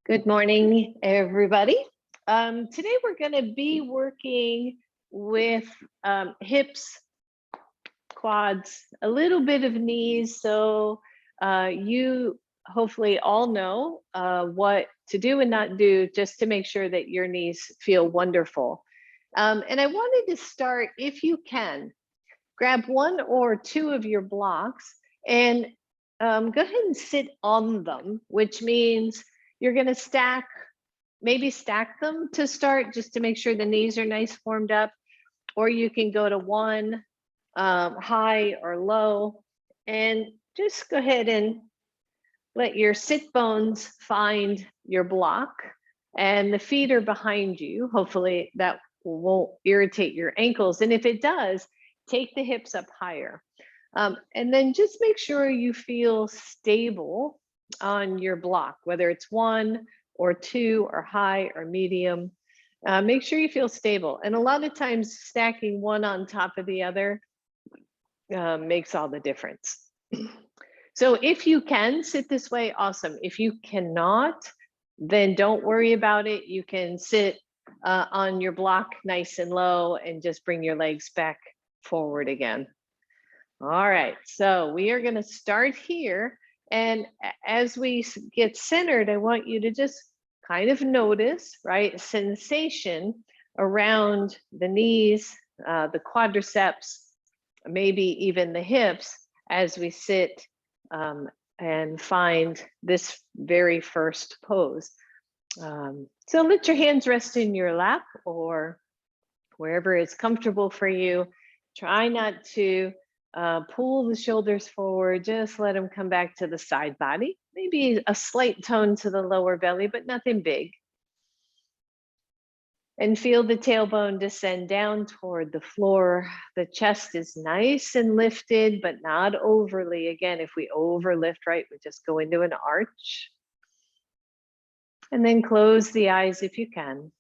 Good morning, everybody. Today we're going to be working with hips, quads, a little bit of knees. So you hopefully all know what to do and not do just to make sure that your knees feel wonderful. And I wanted to start, if you can, grab one or two of your blocks and go ahead and sit on them, which means you're going to maybe stack them to start just to make sure the knees are nice formed up, or you can go to one high or low and just go ahead and let your sit bones find your block, and the feet are behind you. Hopefully that won't irritate your ankles. And if it does, take the hips up higher. And then just make sure you feel stable on your block, whether it's one or two or high or medium. Make sure you feel stable. And a lot of times stacking one on top of the other makes all the difference. So if you can sit this way, awesome. If you cannot, then don't worry about it. You can sit on your block nice and low and just bring your legs back forward again. All right, so we are going to start here. And as we get centered, I want you to just kind of notice, right, sensation around the knees, the quadriceps, maybe even the hips as we sit and find this very first pose. So let your hands rest in your lap or wherever is comfortable for you. Try not to pull the shoulders forward, just let them come back to the side body. Maybe a slight tone to the lower belly, but nothing big. And feel the tailbone descend down toward the floor. The chest is nice and lifted, but not overly. Again, if we overlift, right, we just go into an arch. And then close the eyes if you can.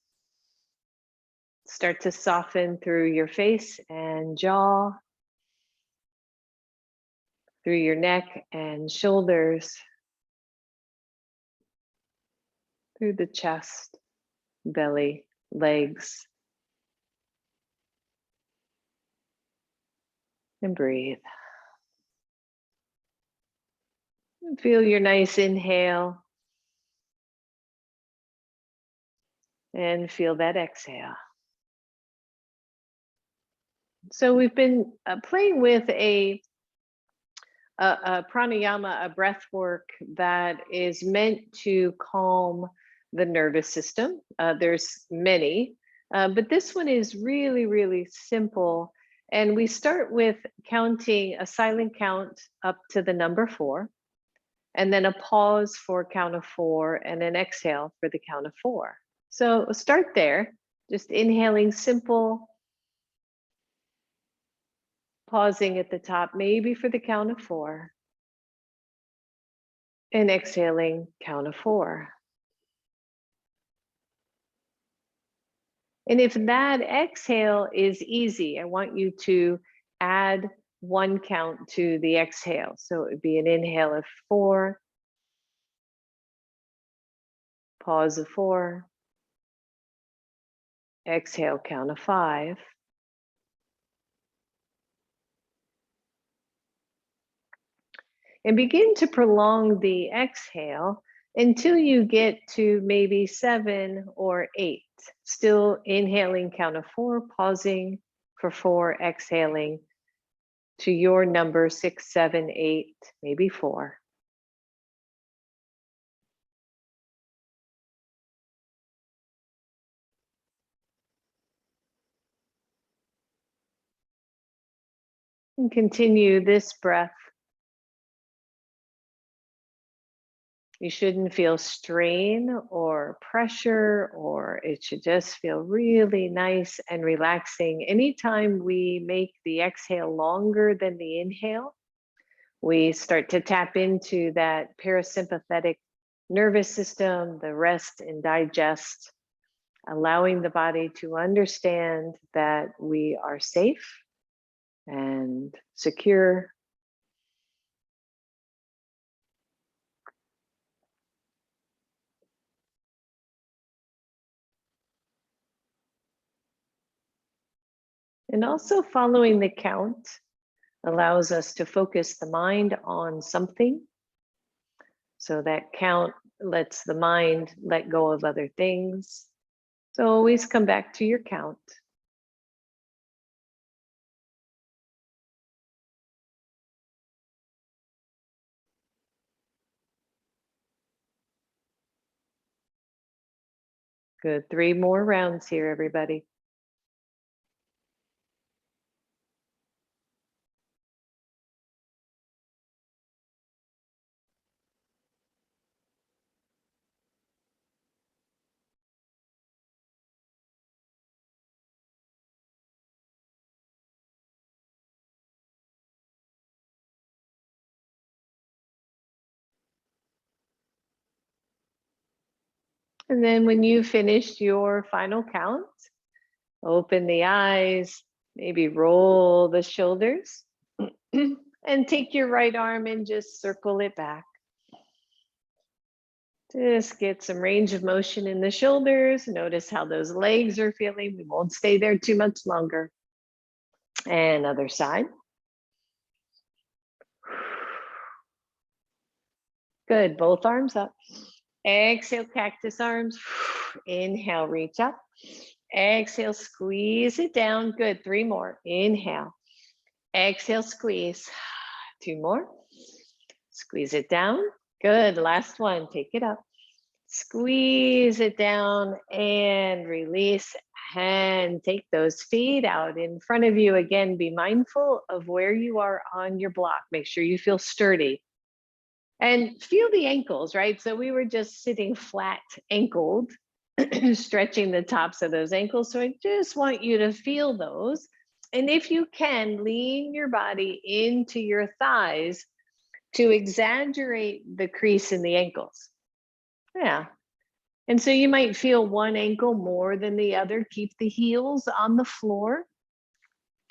Start to soften through your face and jaw, through your neck and shoulders, through the chest, belly, legs. And breathe. And feel your nice inhale. And feel that exhale. So we've been playing with a pranayama, a breath work that is meant to calm the nervous system. There's many, but this one is really, really simple. And we start with counting a silent count up to the number 4, and then a pause for count of 4, and an exhale for the count of 4. So start there, just inhaling simple, pausing at the top, maybe for the count of 4, and exhaling count of 4. And if that exhale is easy, I want you to add 1 count to the exhale. So it would be an inhale of 4, pause of 4, exhale count of 5. And begin to prolong the exhale until you get to maybe 7 or 8. Still inhaling count of 4, pausing for 4, exhaling to your number 6, 7, 8, maybe 4. And continue this breath. You shouldn't feel strain or pressure, or it should just feel really nice and relaxing. Anytime we make the exhale longer than the inhale, we start to tap into that parasympathetic nervous system, the rest and digest, allowing the body to understand that we are safe and secure. And also following the count allows us to focus the mind on something. So that count lets the mind let go of other things. So always come back to your count. Good. 3 more rounds here, everybody. And then when you finished your final count, open the eyes, maybe roll the shoulders, and take your right arm and just circle it back. Just get some range of motion in the shoulders. Notice how those legs are feeling. We won't stay there too much longer. And other side. Good. Both arms up. Exhale, cactus arms. Inhale, reach up. Exhale, squeeze it down. Good. 3 more. Inhale. Exhale, squeeze. 2 more. Squeeze it down. Good. Last one. Take it up. Squeeze it down and release. And take those feet out in front of you. Again, be mindful of where you are on your block. Make sure you feel sturdy. And feel the ankles, right? So we were just sitting flat ankled, stretching the tops of those ankles. So I just want you to feel those. And if you can, lean your body into your thighs to exaggerate the crease in the ankles. Yeah. And so you might feel one ankle more than the other. Keep the heels on the floor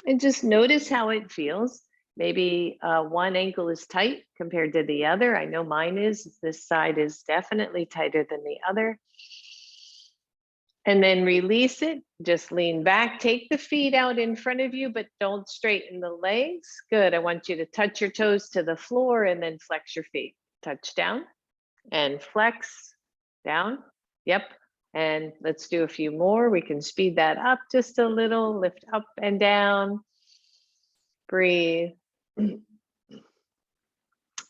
and just notice how it feels. Maybe one ankle is tight compared to the other. I know mine is. This side is definitely tighter than the other. And then release it. Just lean back. Take the feet out in front of you, but don't straighten the legs. Good. I want you to touch your toes to the floor and then flex your feet. Touch down and flex down. Yep. And let's do a few more. We can speed that up just a little. Lift up and down. Breathe. And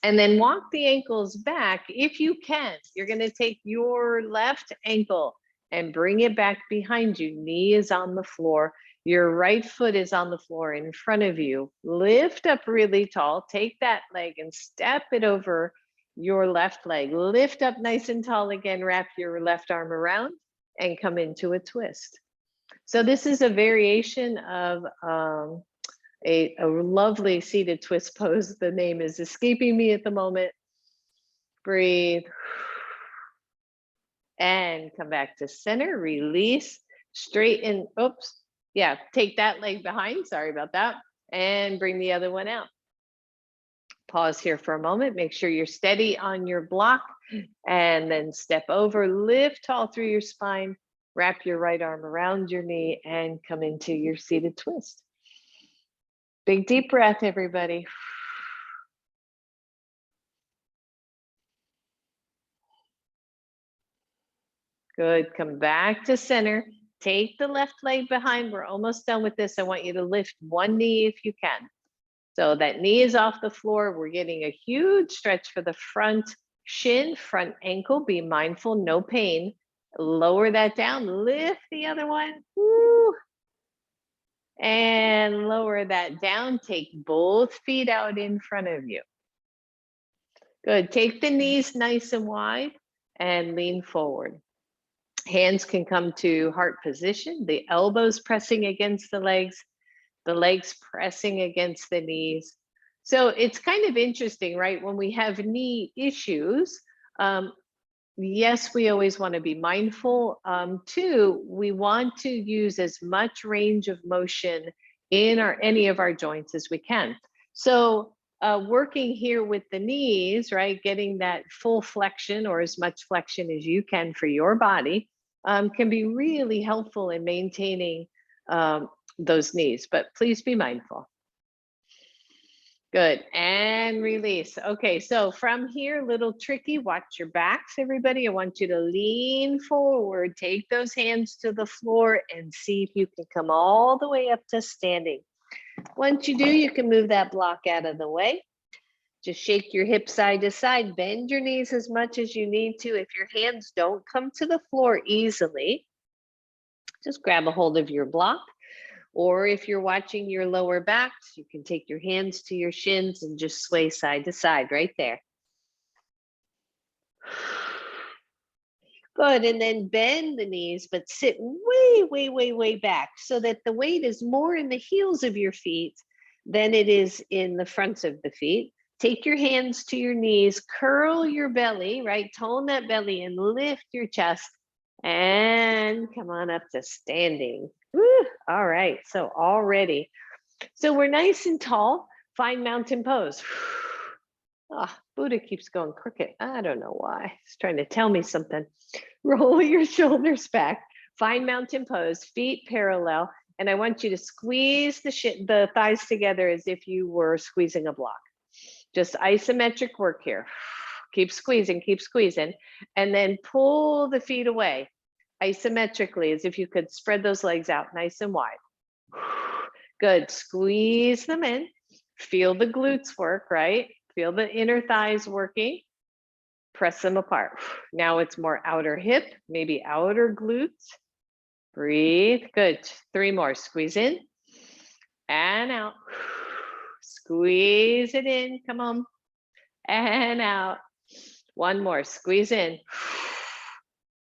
then walk the ankles back if you can. You're going to take your left ankle and bring it back behind you. Knee is on the floor. Your right foot is on the floor in front of you. Lift up really tall. Take that leg and step it over your left leg. Lift up nice and tall again. Wrap your left arm around and come into a twist. So this is a variation of a lovely seated twist pose. The name is escaping me at the moment. Breathe. And come back to center. Release. Straighten. Oops. Yeah, take that leg behind. Sorry about that. And bring the other one out. Pause here for a moment. Make sure you're steady on your block. And then step over. Lift tall through your spine. Wrap your right arm around your knee and come into your seated twist. Big deep breath, everybody. Good. Come back to center. Take the left leg behind. We're almost done with this. I want you to lift one knee if you can. So that knee is off the floor. We're getting a huge stretch for the front shin, front ankle. Be mindful, no pain. Lower that down. Lift the other one. Woo. And lower that down. Take both feet out in front of you. Good. Take the knees nice and wide and lean forward. Hands can come to heart position, the elbows pressing against the legs pressing against the knees. So it's kind of interesting, right? When we have knee issues, yes, we always want to be mindful. Two, we want to use as much range of motion in any of our joints as we can. So working here with the knees, right, getting that full flexion or as much flexion as you can for your body can be really helpful in maintaining those knees, but please be mindful. Good, and release. Okay, so from here, little tricky, watch your backs, everybody. I want you to lean forward, take those hands to the floor and see if you can come all the way up to standing. Once you do, you can move that block out of the way. Just shake your hips side to side, bend your knees as much as you need to. If your hands don't come to the floor easily, just grab a hold of your block. Or if you're watching your lower backs, you can take your hands to your shins and just sway side to side right there. Good, and then bend the knees, but sit way, way, way, way back so that the weight is more in the heels of your feet than it is in the fronts of the feet. Take your hands to your knees, curl your belly, right? Tone that belly and lift your chest and come on up to standing. Woo. All right, so already. So we're nice and tall, find mountain pose. Oh, Buddha keeps going crooked. I don't know why. He's trying to tell me something. Roll your shoulders back, find mountain pose, feet parallel, and I want you to squeeze the thighs together as if you were squeezing a block. Just isometric work here. Keep squeezing, and then pull the feet away isometrically as if you could spread those legs out nice and wide. Good, squeeze them in. Feel the glutes work, right? Feel the inner thighs working. Press them apart. Now it's more outer hip, maybe outer glutes. Breathe, good. 3 more, squeeze in and out. Squeeze it in, come on, and out. 1 more, squeeze in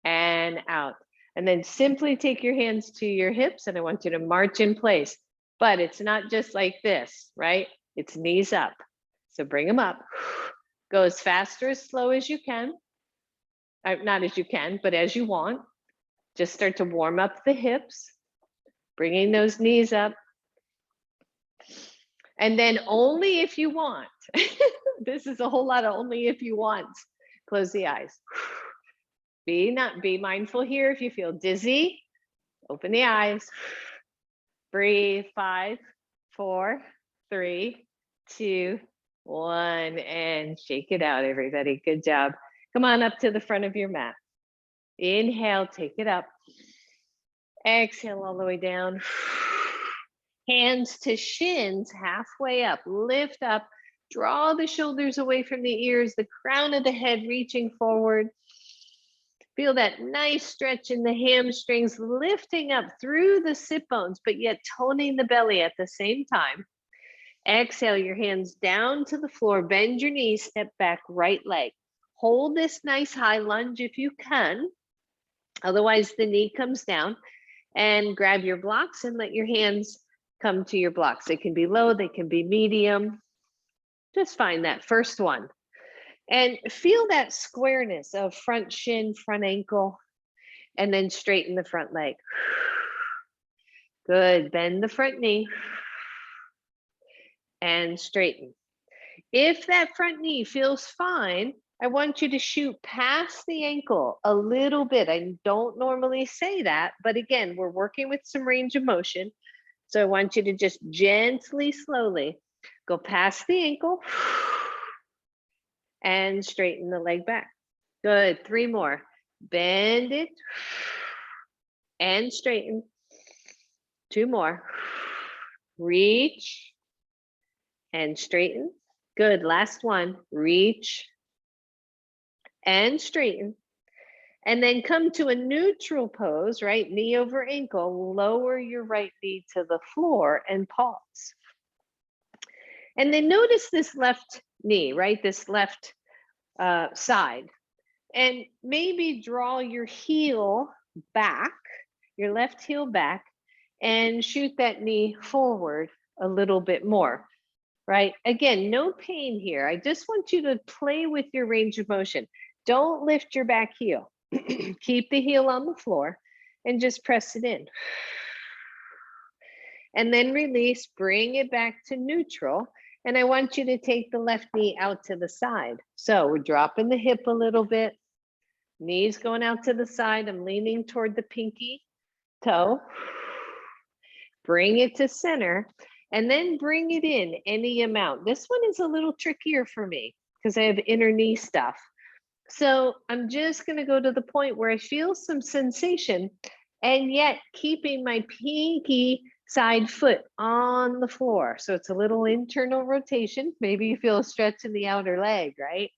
and out. And then simply take your hands to your hips and I want you to march in place. But it's not just like this, right? It's knees up. So bring them up. Go as fast or as slow as you can. Not as you can, but as you want. Just start to warm up the hips, bringing those knees up. And then only if you want, this is a whole lot of only if you want, close the eyes. Be mindful here. If you feel dizzy, open the eyes. Breathe, 5, 4, 3, 2, 1, and shake it out, everybody. Good job. Come on up to the front of your mat. Inhale, take it up. Exhale all the way down. Hands to shins, halfway up. Lift up. Draw the shoulders away from the ears, the crown of the head reaching forward. Feel that nice stretch in the hamstrings, lifting up through the sit bones, but yet toning the belly at the same time. Exhale, your hands down to the floor, bend your knees, step back, right leg. Hold this nice high lunge if you can. Otherwise, the knee comes down, and grab your blocks and let your hands come to your blocks. They can be low, they can be medium. Just find that first one. And feel that squareness of front shin, front ankle, and then straighten the front leg. Good, bend the front knee and straighten. If that front knee feels fine, I want you to shoot past the ankle a little bit. I don't normally say that, but again, we're working with some range of motion. So I want you to just gently, slowly go past the ankle and straighten the leg back. Good, 3 more. Bend it and straighten. 2 more. Reach and straighten. Good, last one. Reach and straighten. And then come to a neutral pose, right? Knee over ankle. Lower your right knee to the floor and pause. And then notice this left knee, right? This left side. And maybe draw your heel back, your left heel back, and shoot that knee forward a little bit more, right? Again, no pain here. I just want you to play with your range of motion. Don't lift your back heel. Keep the heel on the floor and just press it in. And then release, bring it back to neutral. And I want you to take the left knee out to the side. So we're dropping the hip a little bit. Knees going out to the side. I'm leaning toward the pinky toe. Bring it to center and then bring it in any amount. This one is a little trickier for me because I have inner knee stuff. So I'm just going to go to the point where I feel some sensation and yet keeping my pinky side foot on the floor. So it's a little internal rotation. Maybe you feel a stretch in the outer leg, right?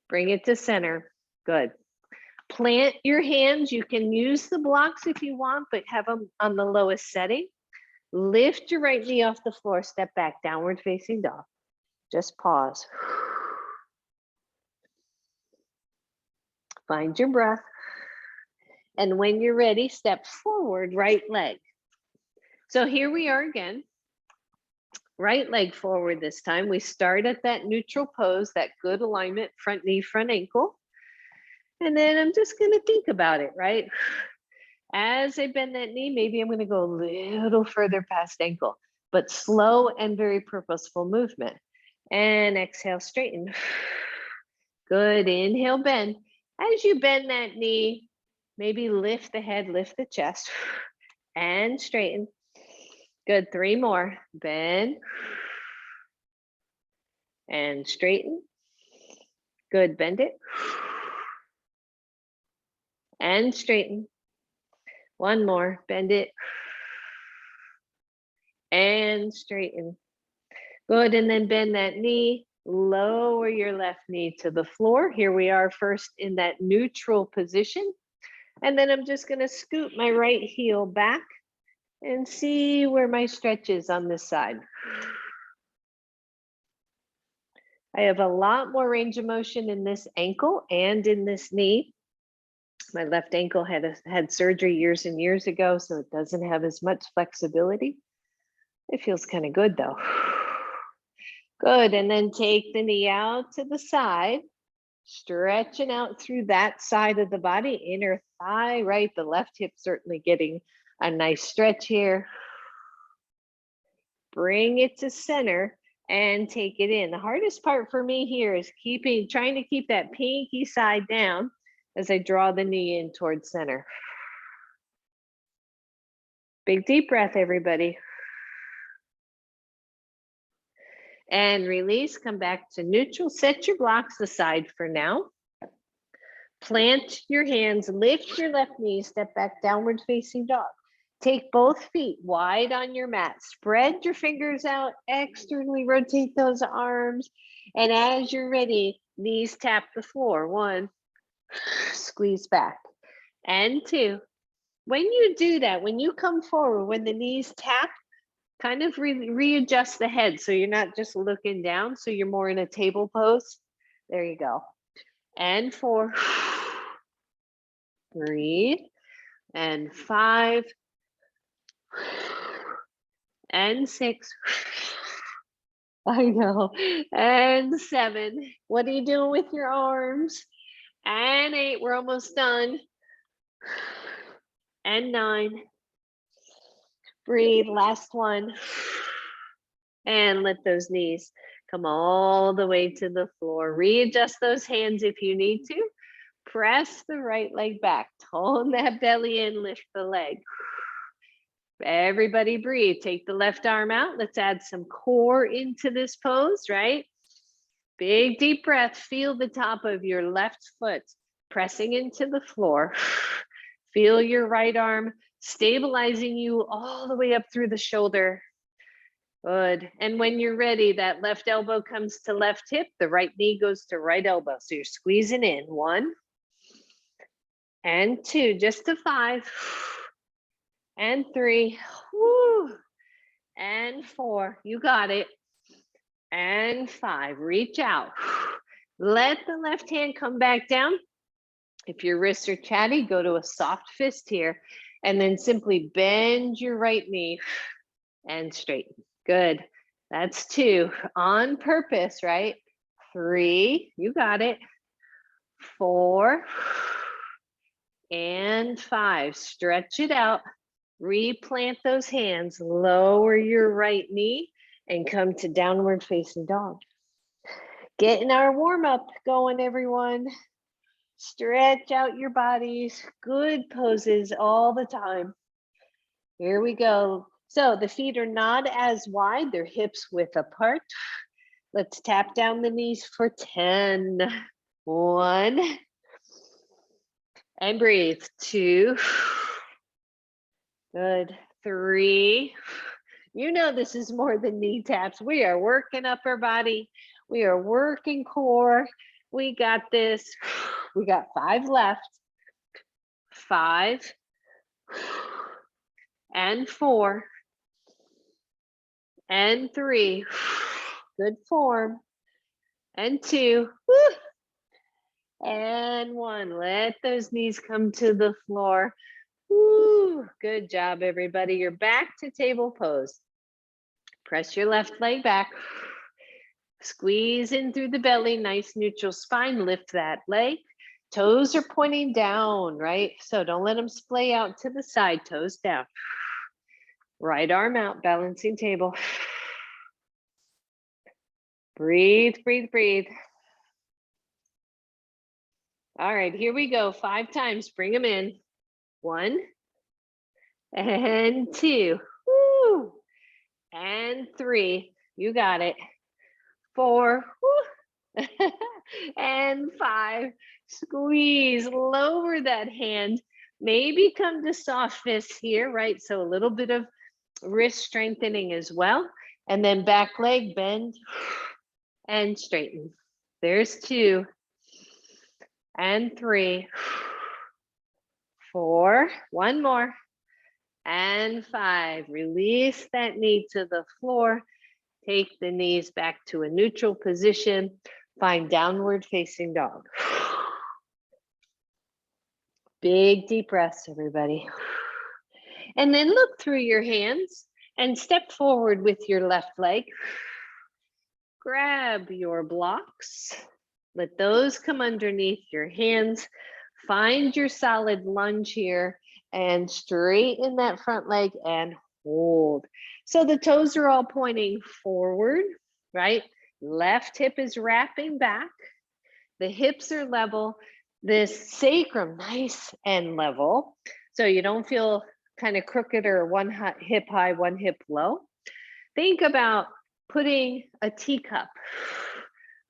Bring it to center. Good. Plant your hands. You can use the blocks if you want, but have them on the lowest setting. Lift your right knee off the floor. Step back, downward facing dog. Just pause. Find your breath. And when you're ready, step forward, right leg. So here we are again. Right leg forward this time. We start at that neutral pose, that good alignment, front knee, front ankle. And then I'm just going to think about it, right? As I bend that knee, maybe I'm going to go a little further past ankle, but slow and very purposeful movement. And exhale, straighten. Good. Inhale, bend. As you bend that knee, maybe lift the head, lift the chest, and straighten. Good. 3 more. Bend and straighten. Good. Bend it and straighten. 1 more. Bend it and straighten. Good. And then bend that knee. Lower your left knee to the floor. Here we are first in that neutral position. And then I'm just going to scoot my right heel back and see where my stretch is on this side. I have a lot more range of motion in this ankle and in this knee. My left ankle had surgery years and years ago, so it doesn't have as much flexibility. It feels kind of good though. Good, and then take the knee out to the side, stretching out through that side of the body, inner thigh, right? The left hip certainly getting a nice stretch here. Bring it to center and take it in. The hardest part for me here is trying to keep that pinky side down as I draw the knee in towards center. Big deep breath, everybody. And release, come back to neutral. Set your blocks aside for now. Plant your hands, lift your left knee, step back, downward facing dog. Take both feet wide on your mat. Spread your fingers out, externally rotate those arms. And as you're ready, knees tap the floor. 1, squeeze back. And 2. When you do that, when you come forward, when the knees tap, kind of readjust the head so you're not just looking down, so you're more in a table pose. There you go. And 4. Breathe. And 5. And 6. I know. And 7. What are you doing with your arms? And 8. We're almost done. And 9. Breathe. Last one. And let those knees come all the way to the floor. Readjust those hands if you need to. Press the right leg back. Tone that belly in, lift the leg. Everybody breathe. Take the left arm out. Let's add some core into this pose, right? Big deep breath. Feel the top of your left foot pressing into the floor. Feel your right arm stabilizing you all the way up through the shoulder. Good. And when you're ready, that left elbow comes to left hip. The right knee goes to right elbow. So you're squeezing in. 1 and 2, just to 5. And 3. Woo. And 4. You got it. And 5. Reach out. Let the left hand come back down. If your wrists are chatty, go to a soft fist here. And then simply bend your right knee and straighten. Good. That's 2. On purpose, right? 3. You got it. 4. And 5. Stretch it out. Replant those hands. Lower your right knee and come to downward facing dog. Getting our warm up going, everyone. Stretch out your bodies. Good poses all the time. Here we go. So the feet are not as wide, they're hips width apart. Let's tap down the knees for 10. 1. And breathe. 2. Good. 3. You know this is more than knee taps. We are working upper body. We are working core. We got this. We got 5 left. 5. And 4. And 3. Good form. And 2. And 1. Let those knees come to the floor. Woo, good job, everybody. You're back to table pose. Press your left leg back. Squeeze in through the belly, nice neutral spine. Lift that leg. Toes are pointing down, right? So don't let them splay out to the side, toes down. Right arm out, balancing table. Breathe, breathe, breathe. All right, here we go. 5 times, bring them in. 1 and 2. Woo. And 3. You got it. 4. Woo. And 5. Squeeze, lower that hand. Maybe come to soft fists here, right? So a little bit of wrist strengthening as well. And then back leg bend and straighten. There's 2 and 3. 4. 1 more. And 5. Release that knee to the floor. Take the knees back to a neutral position. Find downward facing dog. Big deep breaths, everybody. And then look through your hands and step forward with your left leg. Grab your blocks. Let those come underneath your hands. Find your solid lunge here and straighten that front leg and hold. So the toes are all pointing forward, right? Left hip is wrapping back. The hips are level. This sacrum nice and level. So you don't feel kind of crooked or one hip high, one hip low. Think about putting a teacup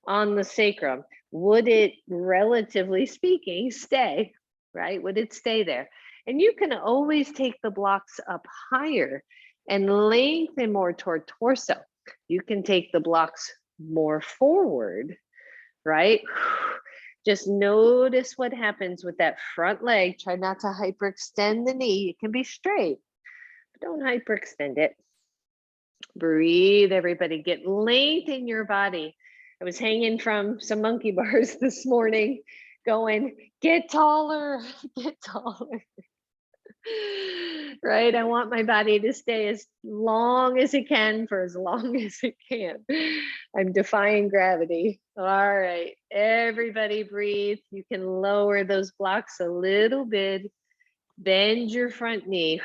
on the sacrum. Would it, relatively speaking, stay, right? Would it stay there? And you can always take the blocks up higher and lengthen more toward torso. You can take the blocks more forward, right? Just notice what happens with that front leg. Try not to hyperextend the knee. It can be straight, but don't hyperextend it. Breathe, everybody. Get length in your body. I was hanging from some monkey bars this morning going, get taller, get taller. Right? I want my body to stay as long as it can for as long as it can. I'm defying gravity. All right, everybody breathe. You can lower those blocks a little bit. Bend your front knee.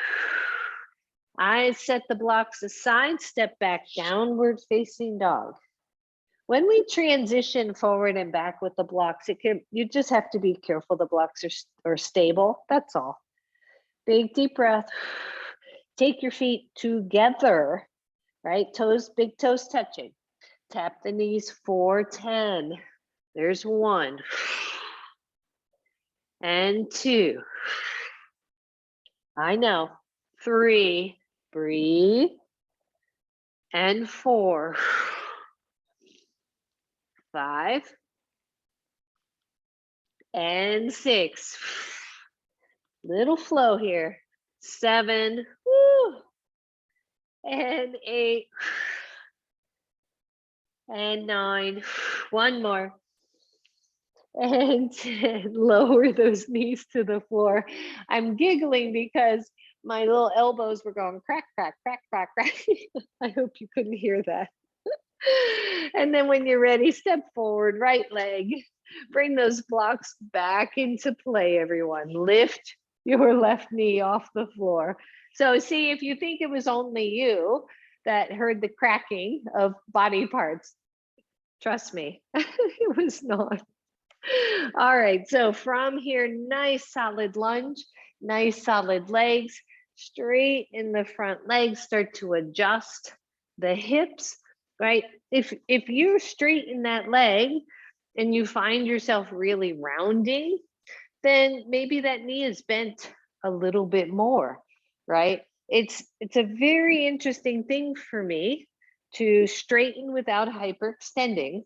I set the blocks aside, step back, downward facing dog. When we transition forward and back with the blocks, you just have to be careful the blocks are stable. That's all. Big deep breath. Take your feet together, right? Toes, big toes touching. Tap the knees for 10. There's 1. And 2. I know. 3. Breathe. And 4. 5. And 6. Little flow here. 7. Woo. And 8. And 9. 1 more. And 10. Lower those knees to the floor. I'm giggling because my little elbows were going crack, crack, crack, crack, crack. I hope you couldn't hear that. And then when you're ready, step forward, right leg. Bring those blocks back into play, everyone. Lift your left knee off the floor. So see, if you think it was only you that heard the cracking of body parts, trust me, it was not. All right, so from here, nice solid lunge, nice solid legs. straighten the front legs, start to adjust the hips, right? If you straighten that leg and you find yourself really rounding, then maybe that knee is bent a little bit more, right? It's a very interesting thing for me to straighten without hyperextending,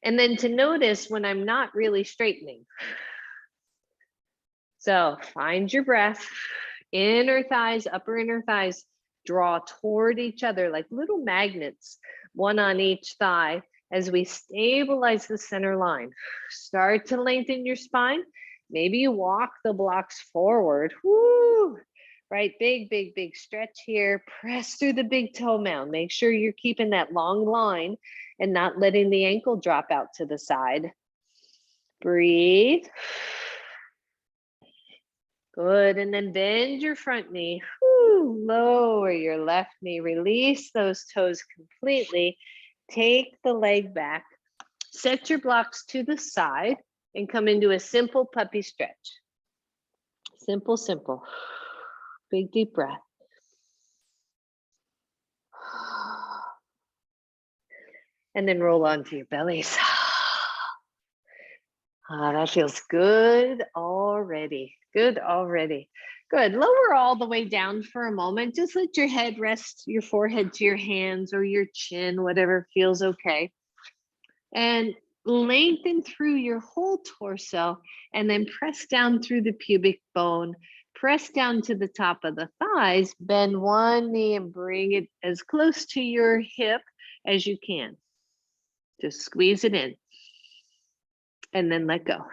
and then to notice when I'm not really straightening. So find your breath. Inner thighs, upper inner thighs draw toward each other like little magnets, one on each thigh, as we stabilize the center line. Start to lengthen your spine. Maybe you walk the blocks forward. Woo! Right, big, big, big stretch here. Press through the big toe mound. Make sure you're keeping that long line and not letting the ankle drop out to the side. Breathe. Good, and then bend your front knee. Whew. Lower your left knee. Release those toes completely. Take the leg back. Set your blocks to the side and come into a simple puppy stretch. Simple, simple. Big deep breath. And then roll onto your bellies. That feels good already. Good already. Good. Lower all the way down for a moment. Just let your head rest your forehead to your hands or your chin, whatever feels okay. And lengthen through your whole torso and then press down through the pubic bone. Press down to the top of the thighs. Bend one knee and bring it as close to your hip as you can. Just squeeze it in. And then let go.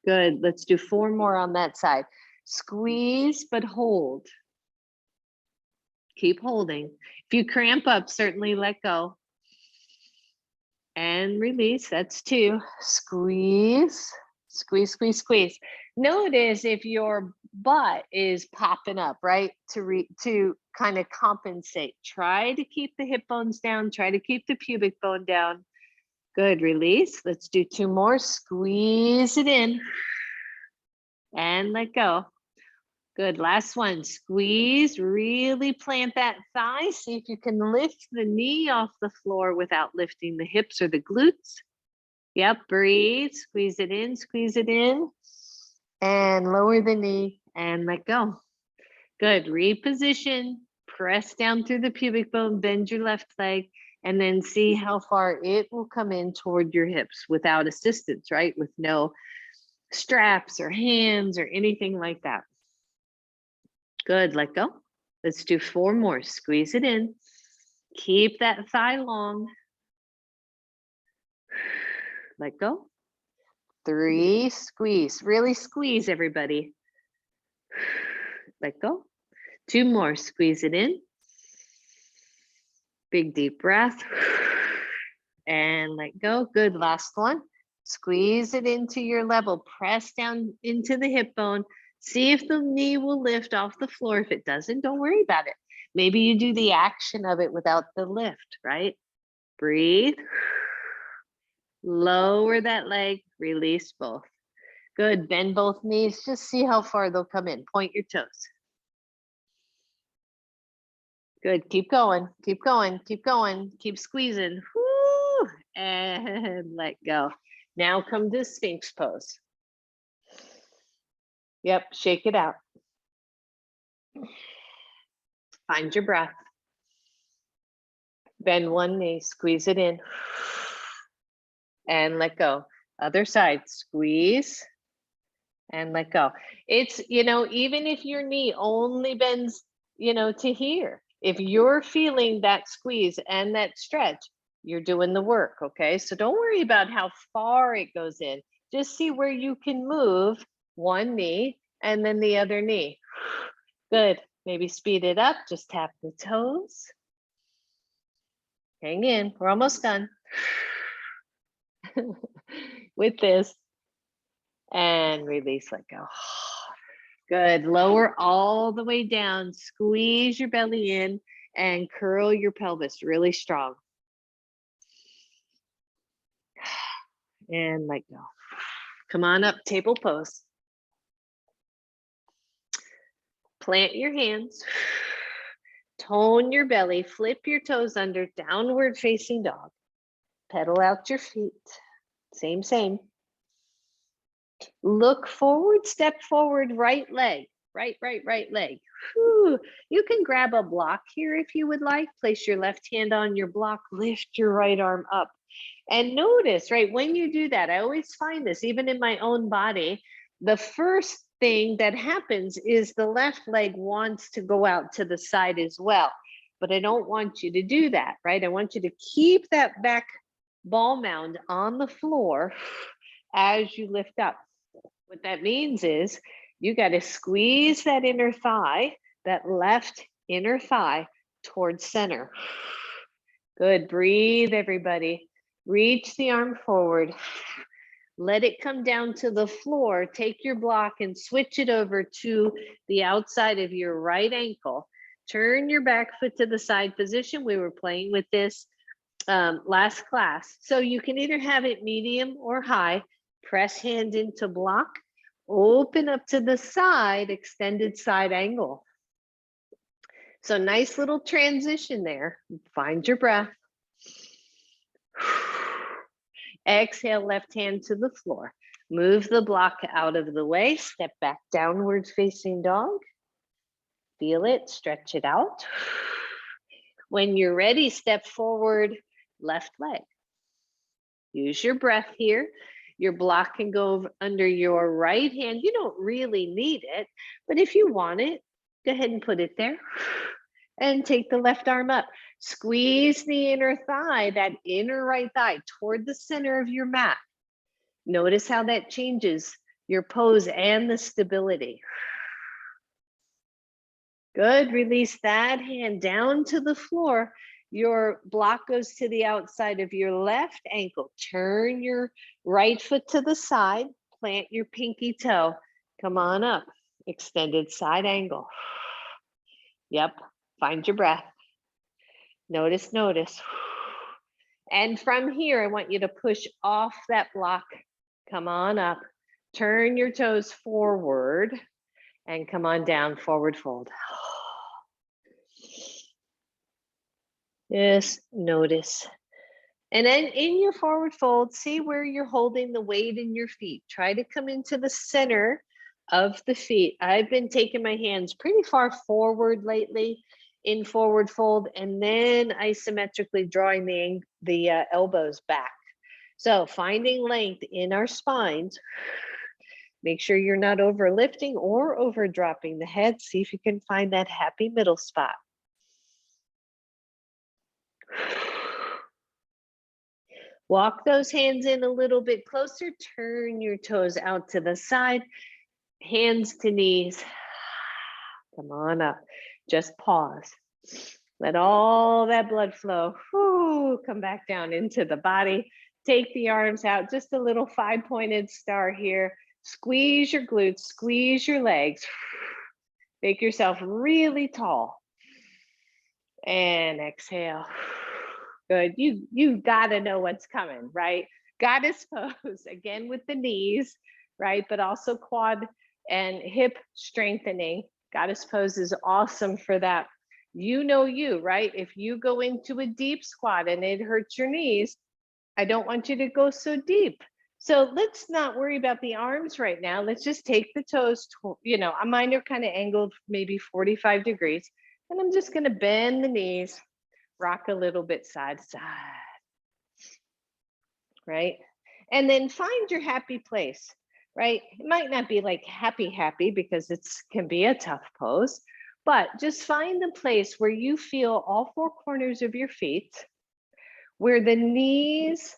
Good. Let's do 4 more on that side. Squeeze, but hold. Keep holding. If you cramp up, certainly let go. And release. That's 2. Squeeze, squeeze, squeeze, squeeze. Notice if your butt is popping up, right? To kind of compensate. Try to keep the hip bones down. Try to keep the pubic bone down. Good, release. Let's do 2 more. Squeeze it in and let go. Good, last one. Squeeze, really plant that thigh. See if you can lift the knee off the floor without lifting the hips or the glutes. Yep, breathe, squeeze it in, and lower the knee and let go. Good, reposition, press down through the pubic bone, bend your left leg, and then see how far it will come in toward your hips without assistance, right? With no straps or hands or anything like that. Good, let go. Let's do 4 more. Squeeze it in. Keep that thigh long. Let go. 3, squeeze. Really squeeze, everybody. Let go. 2 more. Squeeze it in. Big deep breath. And let go. Good. Last one. Squeeze it into your level. Press down into the hip bone. See if the knee will lift off the floor. If it doesn't, don't worry about it. Maybe you do the action of it without the lift, right? Breathe. Lower that leg. Release both. Good. Bend both knees. Just see how far they'll come in. Point your toes. Good. Keep going. Keep going. Keep going. Keep squeezing. Woo! And let go. Now come to Sphinx pose. Yep. Shake it out. Find your breath. Bend one knee. Squeeze it in. And let go. Other side. Squeeze. And let go. It's, even if your knee only bends, to here, if you're feeling that squeeze and that stretch, you're doing the work, okay? So don't worry about how far it goes in. Just see where you can move one knee and then the other knee. Good. Maybe speed it up. Just tap the toes. Hang in. We're almost done with this. And release, let go. Good. Lower all the way down. Squeeze your belly in and curl your pelvis really strong. And let go. Come on up, table pose. Plant your hands, tone your belly, flip your toes under, downward facing dog. Pedal out your feet. Same. Look forward, step forward, right leg, right leg. Whew. You can grab a block here if you would like. Place your left hand on your block, lift your right arm up. And notice, right, when you do that, I always find this, even in my own body, the first thing that happens is the left leg wants to go out to the side as well. But I don't want you to do that, right? I want you to keep that back ball mound on the floor as you lift up. What that means is you got to squeeze that inner thigh, that left inner thigh towards center. Good. Breathe, everybody. Reach the arm forward. Let it come down to the floor. Take your block and switch it over to the outside of your right ankle. Turn your back foot to the side position. We were playing with this last class. So you can either have it medium or high. Press hand into block. Open up to the side, extended side angle. So nice little transition there. Find your breath. Exhale, left hand to the floor. Move the block out of the way. Step back, downward facing dog. Feel it, stretch it out. When you're ready, step forward, left leg. Use your breath here. Your block can go under your right hand. You don't really need it, but if you want it, go ahead and put it there. And take the left arm up. Squeeze the inner thigh, that inner right thigh, toward the center of your mat. Notice how that changes your pose and the stability. Good. Release that hand down to the floor. Your block goes to the outside of your left ankle. Turn your right foot to the side. Plant your pinky toe. Come on up. Extended side angle. Yep. Find your breath. Notice. And from here, I want you to push off that block. Come on up. Turn your toes forward and come on down, forward fold. Just notice. And then in your forward fold, see where you're holding the weight in your feet. Try to come into the center of the feet. I've been taking my hands pretty far forward lately in forward fold, and then isometrically drawing the elbows back. So finding length in our spines. Make sure you're not overlifting or over dropping the head. See if you can find that happy middle spot. Walk those hands in a little bit closer. Turn your toes out to the side. Hands to knees. Come on up. Just pause. Let all that blood flow. Come back down into the body. Take the arms out. Just a little 5-pointed star here. Squeeze your glutes. Squeeze your legs. Make yourself really tall. And exhale. Good. You gotta know what's coming, right? Goddess pose, again with the knees, right? But also quad and hip strengthening. Goddess pose is awesome for that. You know you, right? If you go into a deep squat and it hurts your knees, I don't want you to go so deep. So let's not worry about the arms right now. Let's just take the toes, mine are kind of angled maybe 45 degrees. And I'm just gonna bend the knees, rock a little bit side to side, right? And then find your happy place, right? It might not be like happy because it can be a tough pose, but just find the place where you feel all 4 corners of your feet, where the knees,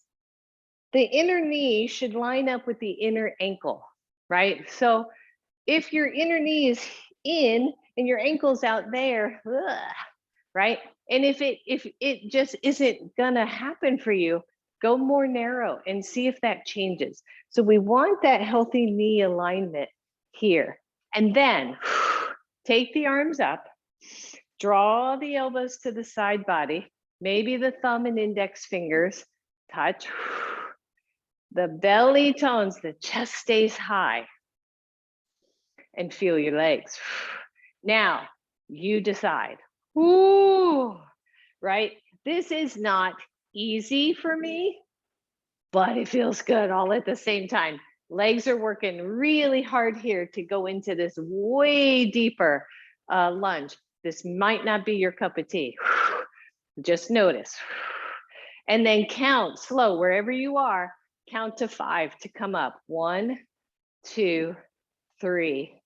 the inner knee should line up with the inner ankle, right? So if your inner knee is in and your ankle's out there, right? And if it just isn't gonna happen for you, go more narrow and see if that changes. So we want that healthy knee alignment here. And then take the arms up, draw the elbows to the side body, maybe the thumb and index fingers touch. The belly tones, the chest stays high. And feel your legs. Now, you decide. Ooh, right? This is not easy for me, but it feels good all at the same time. Legs are working really hard here to go into this way deeper lunge. This might not be your cup of tea. Just notice. And then count slow wherever you are. Count to 5 to come up. 1, 2, 3,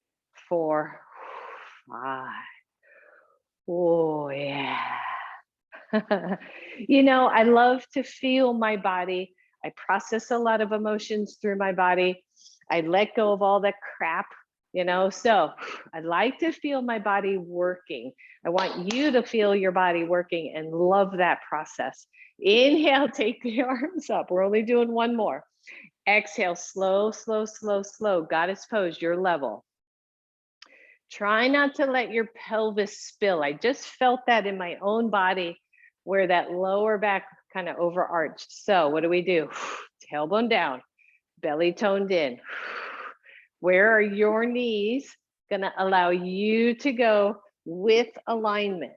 4, 5. Oh, yeah. You know, I love to feel my body. I process a lot of emotions through my body. I let go of all that crap, you know. So I like to feel my body working. I want you to feel your body working and love that process. Inhale, take the arms up. We're only doing one more. Exhale, slow, slow, slow, slow. Goddess pose, your level. Try not to let your pelvis spill. I just felt that in my own body where that lower back kind of overarched. So what do? Tailbone down, belly toned in. Where are your knees gonna allow you to go with alignment?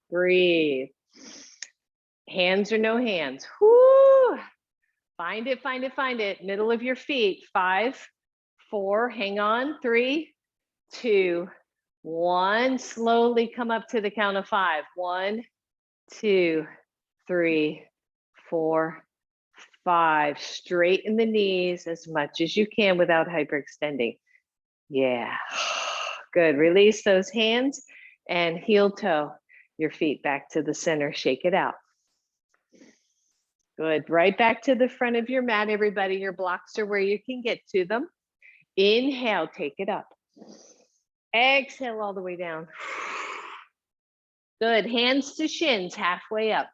Breathe. Hands or no hands. Whoo. Find it, find it, find it. Middle of your feet. 5, 4, hang on. 3, 2, 1. Slowly come up to the count of 5. 1, 2, 3, 4, 5. Straighten the knees as much as you can without hyperextending. Yeah, good. Release those hands and heel toe your feet back to the center. Shake it out. Good. Right back to the front of your mat, everybody. Your blocks are where you can get to them. Inhale, take it up. Exhale all the way down. Good. Hands to shins, halfway up.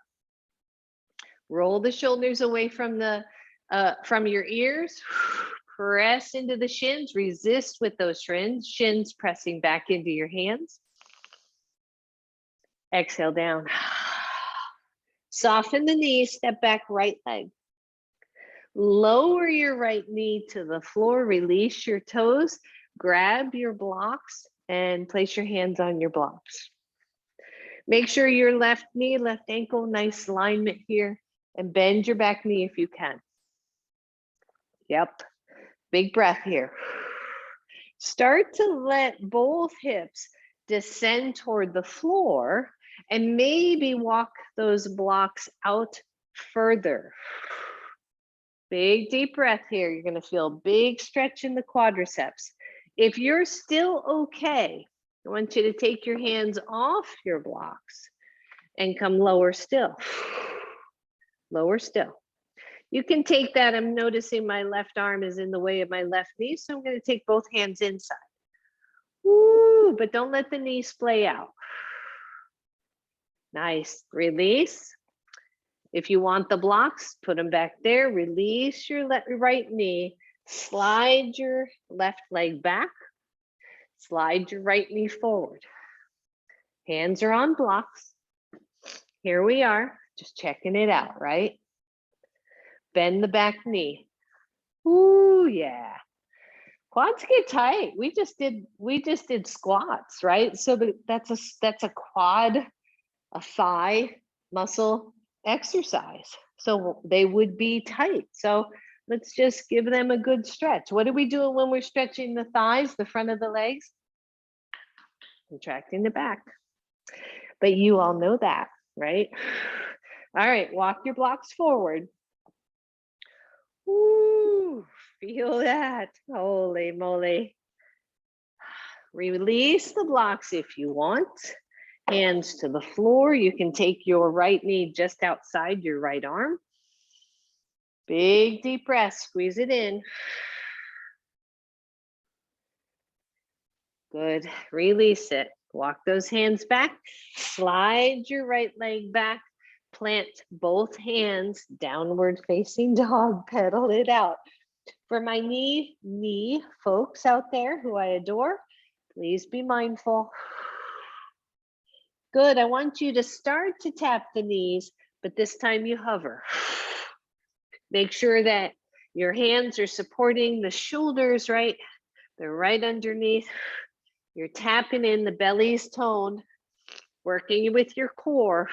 Roll the shoulders away from your ears. Press into the shins. Resist with those shins pressing back into your hands. Exhale down. Soften the knees, step back, right leg. Lower your right knee to the floor, release your toes, grab your blocks, and place your hands on your blocks. Make sure your left knee, left ankle, nice alignment here, and bend your back knee if you can. Yep, big breath here. Start to let both hips descend toward the floor and maybe walk those blocks out further. Big deep breath here. You're going to feel a big stretch in the quadriceps. If you're still okay, I want you to take your hands off your blocks and come lower still. Lower still. You can take that. I'm noticing my left arm is in the way of my left knee, so I'm going to take both hands inside. Woo, but don't let the knee splay out. Nice. Release. If you want the blocks, put them back there. Release your right knee. Slide your left leg back. Slide your right knee forward. Hands are on blocks. Here we are, just checking it out, right? Bend the back knee. Ooh, yeah. Quads get tight. We just did squats, right? So that's a quad, a thigh muscle exercise. So they would be tight. So let's just give them a good stretch. What are we doing when we're stretching the thighs, the front of the legs? Contracting the back. But you all know that, right? All right, walk your blocks forward. Ooh, feel that. Holy moly. Release the blocks if you want. Hands to the floor. You can take your right knee just outside your right arm. Big deep breath, squeeze it in. Good, release it. Walk those hands back. Slide your right leg back. Plant both hands, downward facing dog, pedal it out. For my knee folks out there who I adore, please be mindful. Good, I want you to start to tap the knees, but this time you hover. Make sure that your hands are supporting the shoulders, right? They're right underneath. You're tapping in, the belly's toned, working with your core.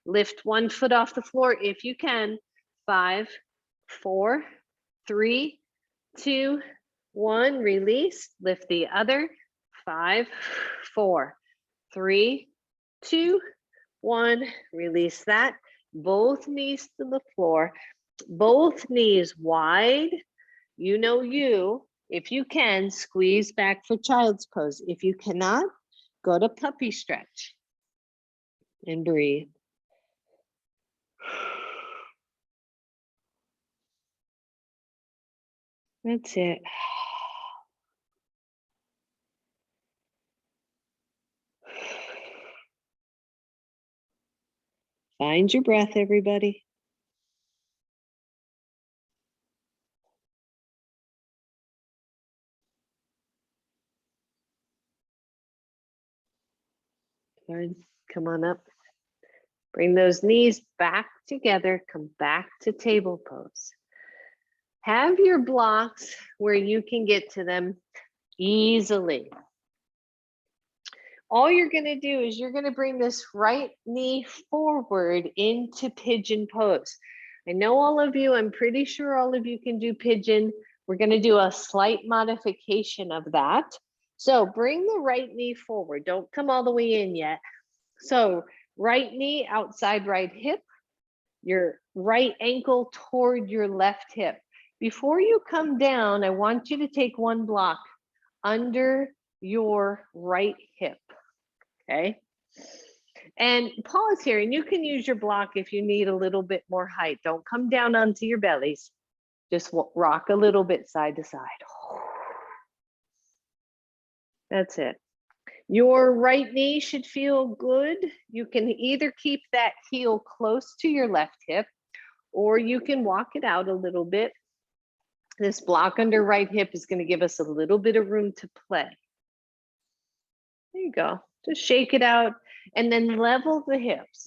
Lift one foot off the floor if you can. 5, 4, 3, 2, 1. Release. Lift the other. 5, 4, 3, 2, 1. Release that. Both knees to the floor. Both knees wide. You know you. If you can, squeeze back for child's pose. If you cannot, go to puppy stretch and breathe. That's it. Find your breath, everybody. Good. Come on up. Bring those knees back together. Come back to table pose. Have your blocks where you can get to them easily. All you're going to do is you're going to bring this right knee forward into pigeon pose. I know all of you, I'm pretty sure all of you can do pigeon. We're going to do a slight modification of that. So bring the right knee forward. Don't come all the way in yet. So right knee outside right hip, your right ankle toward your left hip. Before you come down, I want you to take one block under your right hip. Okay. And pause here, and you can use your block if you need a little bit more height. Don't come down onto your bellies. Just rock a little bit side to side. That's it. Your right knee should feel good. You can either keep that heel close to your left hip, or you can walk it out a little bit. This block under right hip is going to give us a little bit of room to play. There you go. Just shake it out and then level the hips.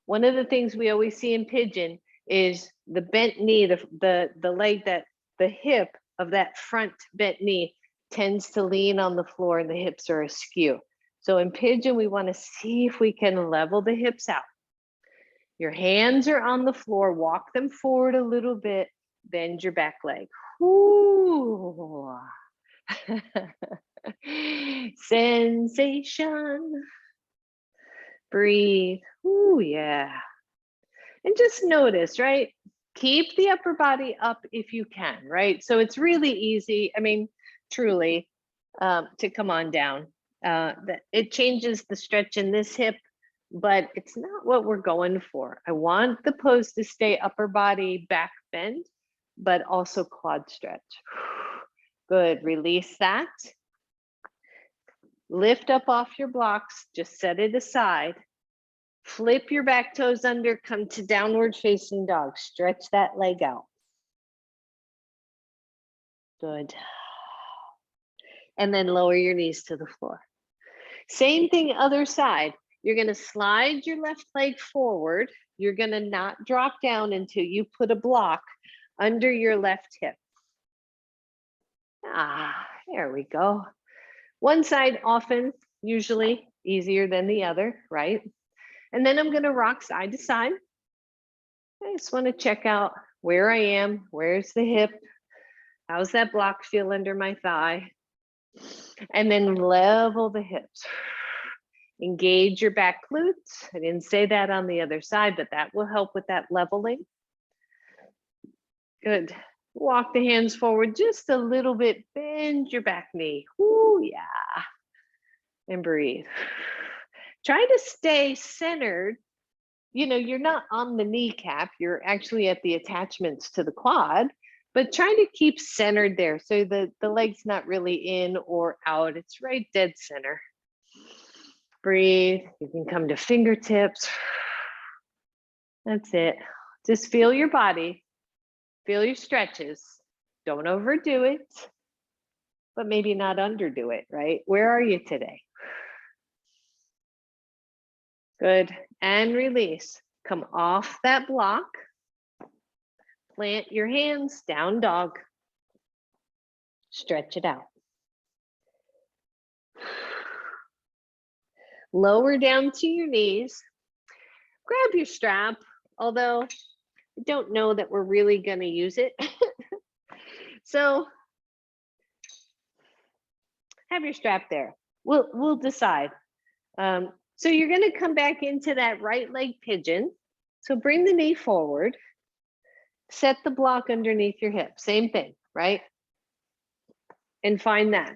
One of the things we always see in pigeon is the bent knee, the leg, that the hip of that front bent knee tends to lean on the floor and the hips are askew. So in pigeon, we want to see if we can level the hips out. Your hands are on the floor, walk them forward a little bit, bend your back leg. Ooh. Sensation. Breathe. Ooh, yeah. And just notice, right? Keep the upper body up if you can, right? So it's really easy. I mean, truly, to come on down. It changes the stretch in this hip, but it's not what we're going for. I want the pose to stay upper body back bend, but also quad stretch. Good. Release that. Lift up off your blocks. Just set it aside. Flip your back toes under, come to downward facing dog. Stretch that leg out. Good. And then lower your knees to the floor. Same thing, other side. You're going to slide your left leg forward. You're going to not drop down until you put a block under your left hip. There we go. One side often, usually easier than the other, right? And then I'm going to rock side to side. I just want to check out where I am. Where's the hip? How's that block feel under my thigh? And then level the hips. Engage your back glutes. I didn't say that on the other side, but that will help with that leveling. Good. Walk the hands forward just a little bit. Bend your back knee. Ooh, yeah. And breathe. Try to stay centered. You know, you're not on the kneecap. You're actually at the attachments to the quad, but try to keep centered there so the leg's not really in or out. It's right dead center. Breathe. You can come to fingertips. That's it. Just feel your body. Feel your stretches. Don't overdo it, but maybe not underdo it, right? Where are you today? Good. And release. Come off that block. Plant your hands, down dog. Stretch it out. Lower down to your knees. Grab your strap, although I don't know that we're really going to use it. So have your strap there. We'll decide. So you're going to come back into that right leg pigeon. So bring the knee forward. Set the block underneath your hip. Same thing, right? And find that.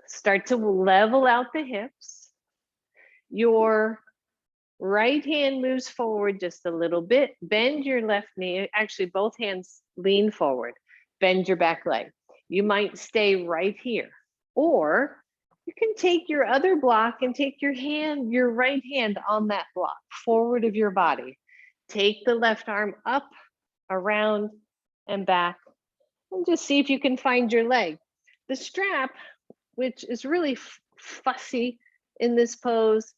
Start to level out the hips. Your right hand moves forward just a little bit. Bend your left knee. Actually, both hands lean forward. Bend your back leg. You might stay right here. Or you can take your other block and take your right hand on that block, forward of your body. Take the left arm up, around, and back. And just see if you can find your leg. The strap, which is really fussy in this pose,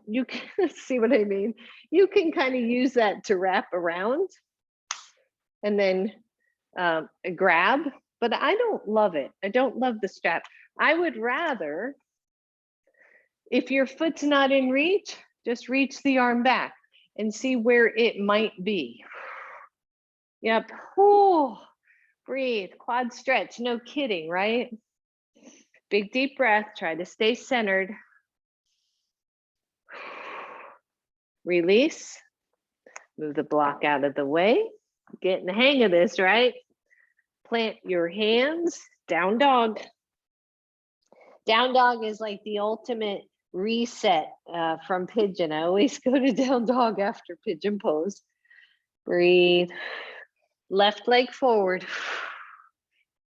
you can see what I mean. You can kind of use that to wrap around and then grab, but I don't love it. I don't love the strap. I would rather, if your foot's not in reach, just reach the arm back and see where it might be. Yep. Oh, breathe, quad stretch. No kidding, right? Big deep breath. Try to stay centered. Release. Move the block out of the way. Getting the hang of this, right? Plant your hands. Down dog. Down dog is like the ultimate reset from pigeon. I always go to down dog after pigeon pose. Breathe. Left leg forward.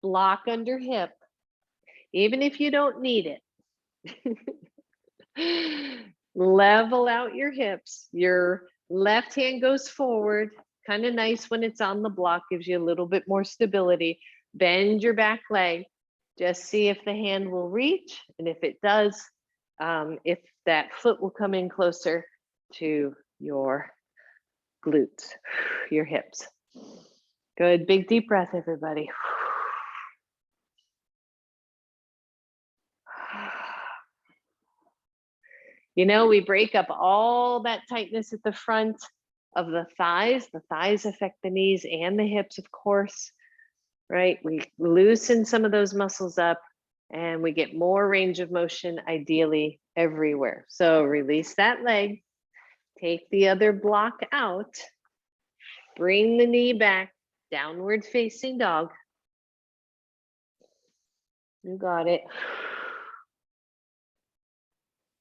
Block under hip. Even if you don't need it. Level out your hips. Your left hand goes forward. Kind of nice when it's on the block, gives you a little bit more stability. Bend your back leg. Just see if the hand will reach. And if it does, if that foot will come in closer to your glutes, your hips. Good, big deep breath, everybody. You know, we break up all that tightness at the front of the thighs. The thighs affect the knees and the hips, of course, right? We loosen some of those muscles up and we get more range of motion, ideally everywhere. So release that leg, take the other block out, bring the knee back, downward facing dog. You got it.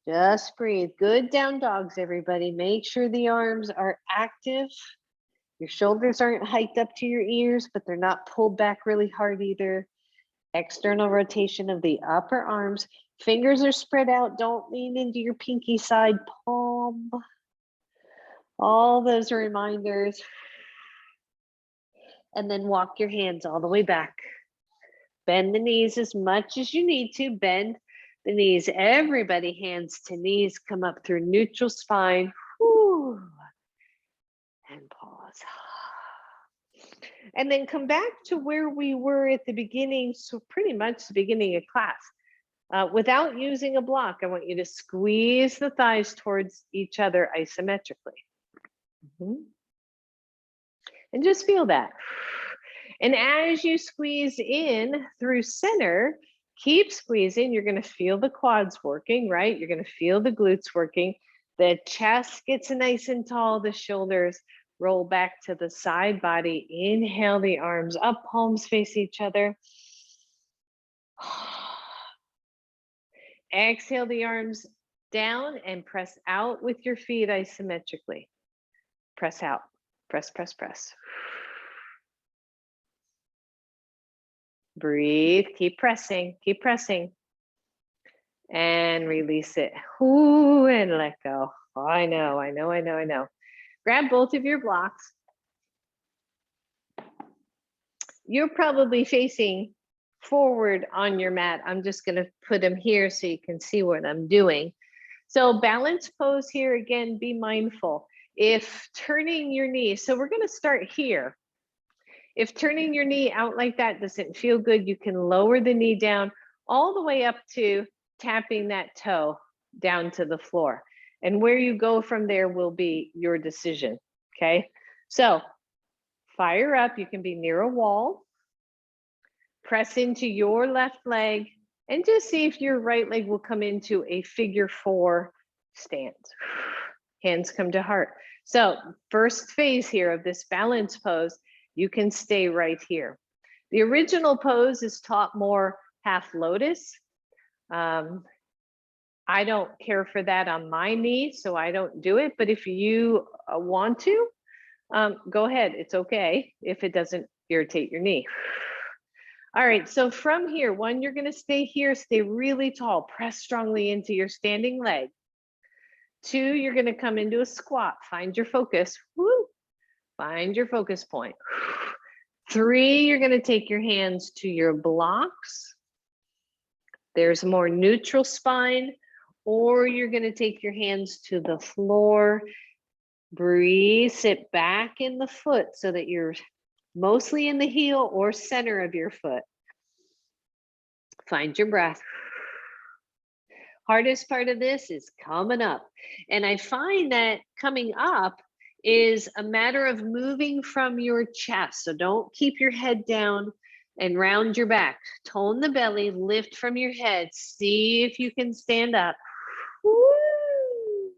Just breathe. Good down dogs, everybody. Make sure the arms are active. Your shoulders aren't hiked up to your ears, but they're not pulled back really hard either. External rotation of the upper arms. Fingers are spread out. Don't lean into your pinky side palm. All those are reminders. And then walk your hands all the way back. Bend the knees as much as you need to. Bend the knees. Everybody, hands to knees. Come up through neutral spine. Whew. And pause. And then come back to where we were at the beginning. So pretty much the beginning of class. Without using a block, I want you to squeeze the thighs towards each other isometrically. And just feel that. And as you squeeze in through center, keep squeezing. You're going to feel the quads working, right? You're going to feel the glutes working. The chest gets nice and tall. The shoulders roll back to the side body. Inhale the arms up, palms face each other. Exhale the arms down and press out with your feet isometrically. Press out. Press, press, press. Breathe, keep pressing, keep pressing. And release it. Ooh, and let go. Oh, I know. Grab both of your blocks. You're probably facing forward on your mat. I'm just going to put them here so you can see what I'm doing. So balance pose here, again, be mindful. If turning your knee, so we're going to start here. If turning your knee out like that doesn't feel good, you can lower the knee down all the way up to tapping that toe down to the floor. And where you go from there will be your decision, okay? So fire up, you can be near a wall, press into your left leg, and just see if your right leg will come into a figure 4 stance. Hands come to heart. So first phase here of this balance pose, you can stay right here. The original pose is taught more half lotus. I don't care for that on my knee, so I don't do it. But if you want to, go ahead. It's okay if it doesn't irritate your knee. All right, so from here, one, you're gonna stay here, stay really tall, press strongly into your standing leg. 2, you're gonna come into a squat, find your focus, woo, find your focus point. 3, you're gonna take your hands to your blocks. There's more neutral spine, or you're gonna take your hands to the floor. Breathe, sit back in the foot so that you're mostly in the heel or center of your foot. Find your breath. Hardest part of this is coming up. And I find that coming up is a matter of moving from your chest. So don't keep your head down and round your back. Tone the belly, lift from your head. See if you can stand up. Woo!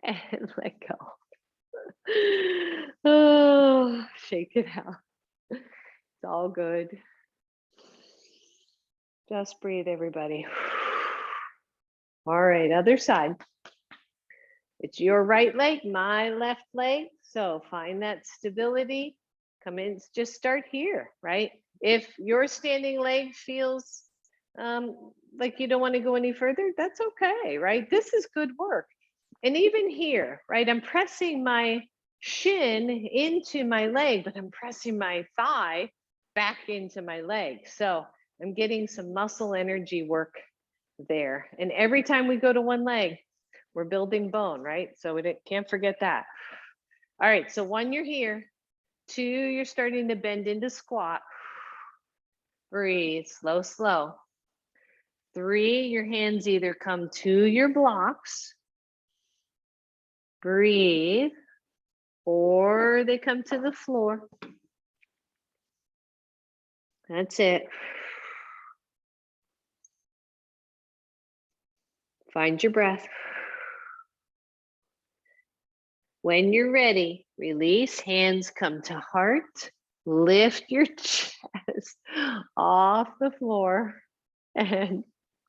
And let go. Oh, shake it out. It's all good. Just breathe, everybody. All right, other side. It's your right leg, my left leg. So find that stability. Come in, just start here, right? If your standing leg feels like you don't want to go any further, that's okay, right? This is good work. And even here, right, I'm pressing my shin into my leg, but I'm pressing my thigh back into my leg. So I'm getting some muscle energy work there. And every time we go to one leg, we're building bone, right? So we can't forget that. All right, so 1, you're here. 2, you're starting to bend into squat. Breathe, slow, slow. 3, your hands either come to your blocks. Breathe, or they come to the floor. That's it. Find your breath. When you're ready, release, hands come to heart. Lift your chest off the floor and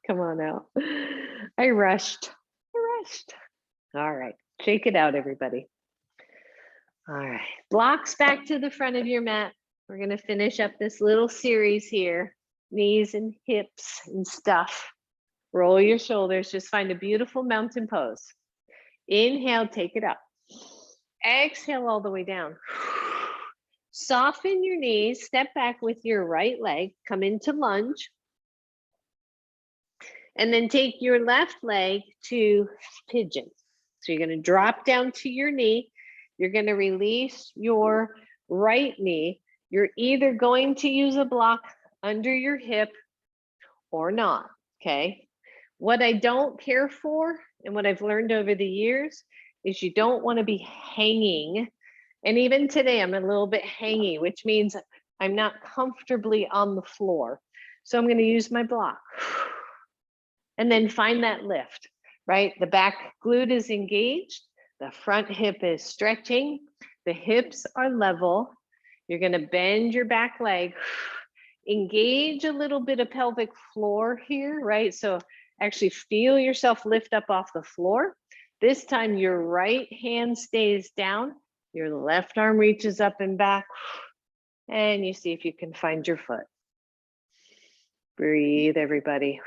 come on out. I rushed. All right, shake it out, everybody. All right, blocks back to the front of your mat. We're gonna finish up this little series here. Knees and hips and stuff. Roll your shoulders, just find a beautiful mountain pose. Inhale, take it up. Exhale all the way down. Soften your knees, step back with your right leg, come into lunge. And then take your left leg to pigeon. So you're gonna drop down to your knee. You're gonna release your right knee. You're either going to use a block under your hip or not, okay? What I don't care for, and what I've learned over the years, is you don't wanna be hanging. And even today, I'm a little bit hangy, which means I'm not comfortably on the floor. So I'm gonna use my block. And then find that lift, right? The back glute is engaged. The front hip is stretching. The hips are level. You're gonna bend your back leg. Engage a little bit of pelvic floor here, right? So actually feel yourself lift up off the floor. This time your right hand stays down. Your left arm reaches up and back. And you see if you can find your foot. Breathe, everybody.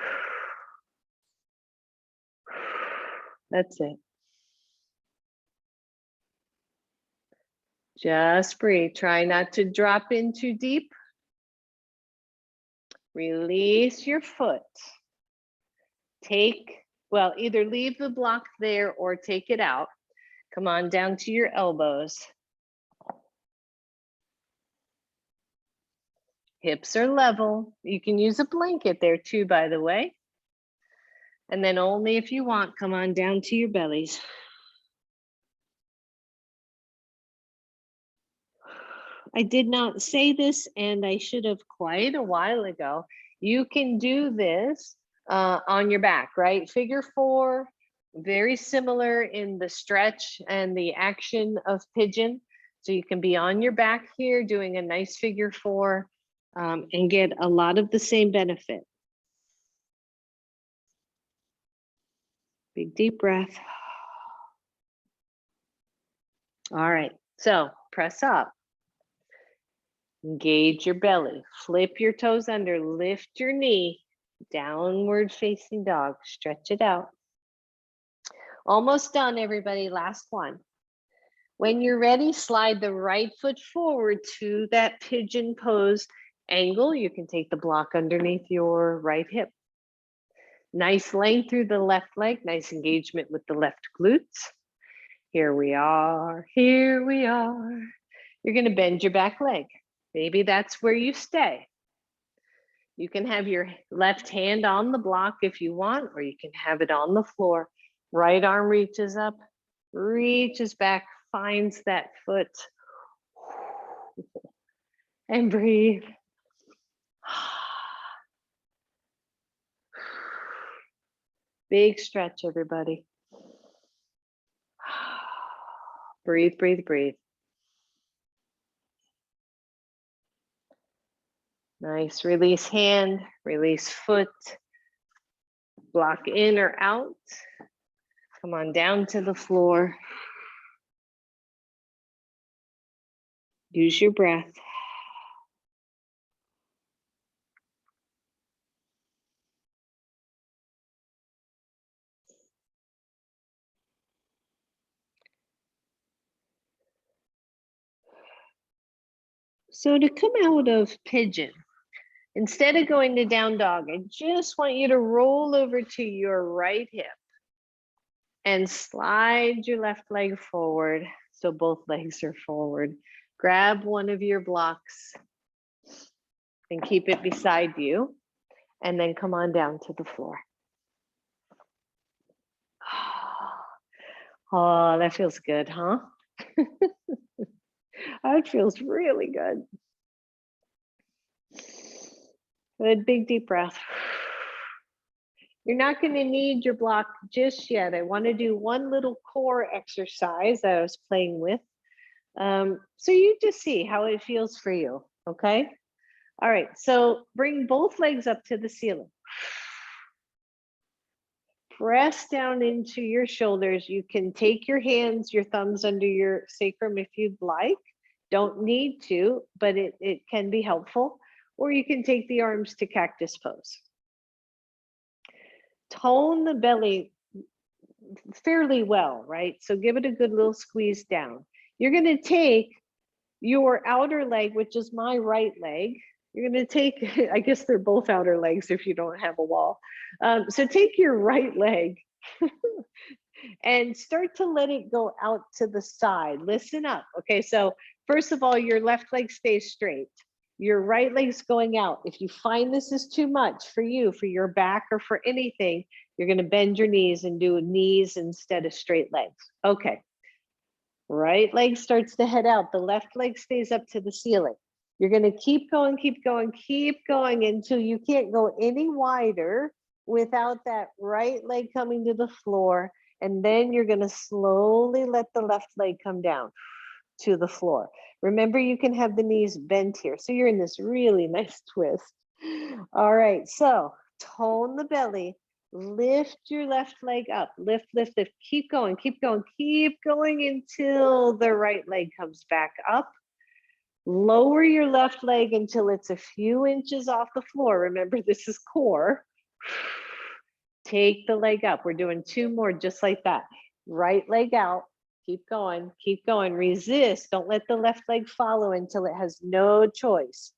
That's it. Just breathe. Try not to drop in too deep. Release your foot. Either leave the block there or take it out. Come on down to your elbows. Hips are level. You can use a blanket there too, by the way. And then only if you want, come on down to your bellies. I did not say this, and I should have quite a while ago. You can do this on your back, right? Figure 4, very similar in the stretch and the action of pigeon. So you can be on your back here doing a nice figure 4 and get a lot of the same benefit. Big deep breath. All right, so press up. Engage your belly, flip your toes under, lift your knee, downward facing dog, stretch it out. Almost done, everybody, last one. When you're ready, slide the right foot forward to that pigeon pose angle. You can take the block underneath your right hip. Nice length through the left leg, nice engagement with the left glutes. Here we are, here we are. You're gonna bend your back leg. Maybe that's where you stay. You can have your left hand on the block if you want, or you can have it on the floor. Right arm reaches up, reaches back, finds that foot. And breathe. Big stretch, everybody. Breathe, breathe, breathe. Nice, release hand, release foot. Block in or out. Come on down to the floor. Use your breath. So to come out of pigeon, instead of going to down dog, I just want you to roll over to your right hip and slide your left leg forward so both legs are forward. Grab one of your blocks and keep it beside you, and then come on down to the floor. Oh, that feels good, huh? That feels really good. Good, big deep breath. You're not going to need your block just yet. I want to do one little core exercise that I was playing with. So you just see how it feels for you, okay? All right, so bring both legs up to the ceiling. Press down into your shoulders. You can take your hands, your thumbs under your sacrum if you'd like. Don't need to, but it can be helpful. Or you can take the arms to cactus pose. Tone the belly fairly well, right? So give it a good little squeeze down. You're going to take your outer leg, which is my right leg. You're going to take, I guess they're both outer legs if you don't have a wall. So take your right leg and start to let it go out to the side. Listen up. Okay, so first of all, your left leg stays straight. Your right leg's going out. If you find this is too much for you, for your back or for anything, you're going to bend your knees and do knees instead of straight legs. Okay. Right leg starts to head out. The left leg stays up to the ceiling. You're going to keep going, keep going, keep going until you can't go any wider without that right leg coming to the floor. And then you're going to slowly let the left leg come down to the floor. Remember, you can have the knees bent here. So you're in this really nice twist. All right, so tone the belly. Lift your left leg up. Lift, lift, lift. Keep going, keep going, keep going until the right leg comes back up. Lower your left leg until it's a few inches off the floor. Remember, this is core. Take the leg up. We're doing 2 more just like that. Right leg out. Keep going, keep going. Resist. Don't let the left leg follow until it has no choice.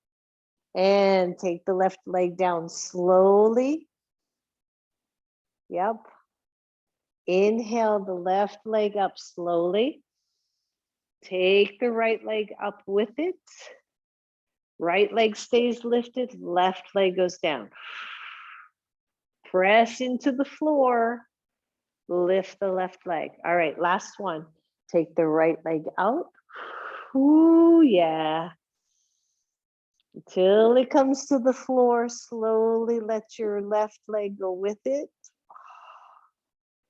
And take the left leg down slowly. Yep. Inhale the left leg up slowly. Take the right leg up with it. Right leg stays lifted, left leg goes down. Press into the floor, lift the left leg. All right, last one. Take the right leg out. Ooh, yeah. Until it comes to the floor, slowly let your left leg go with it.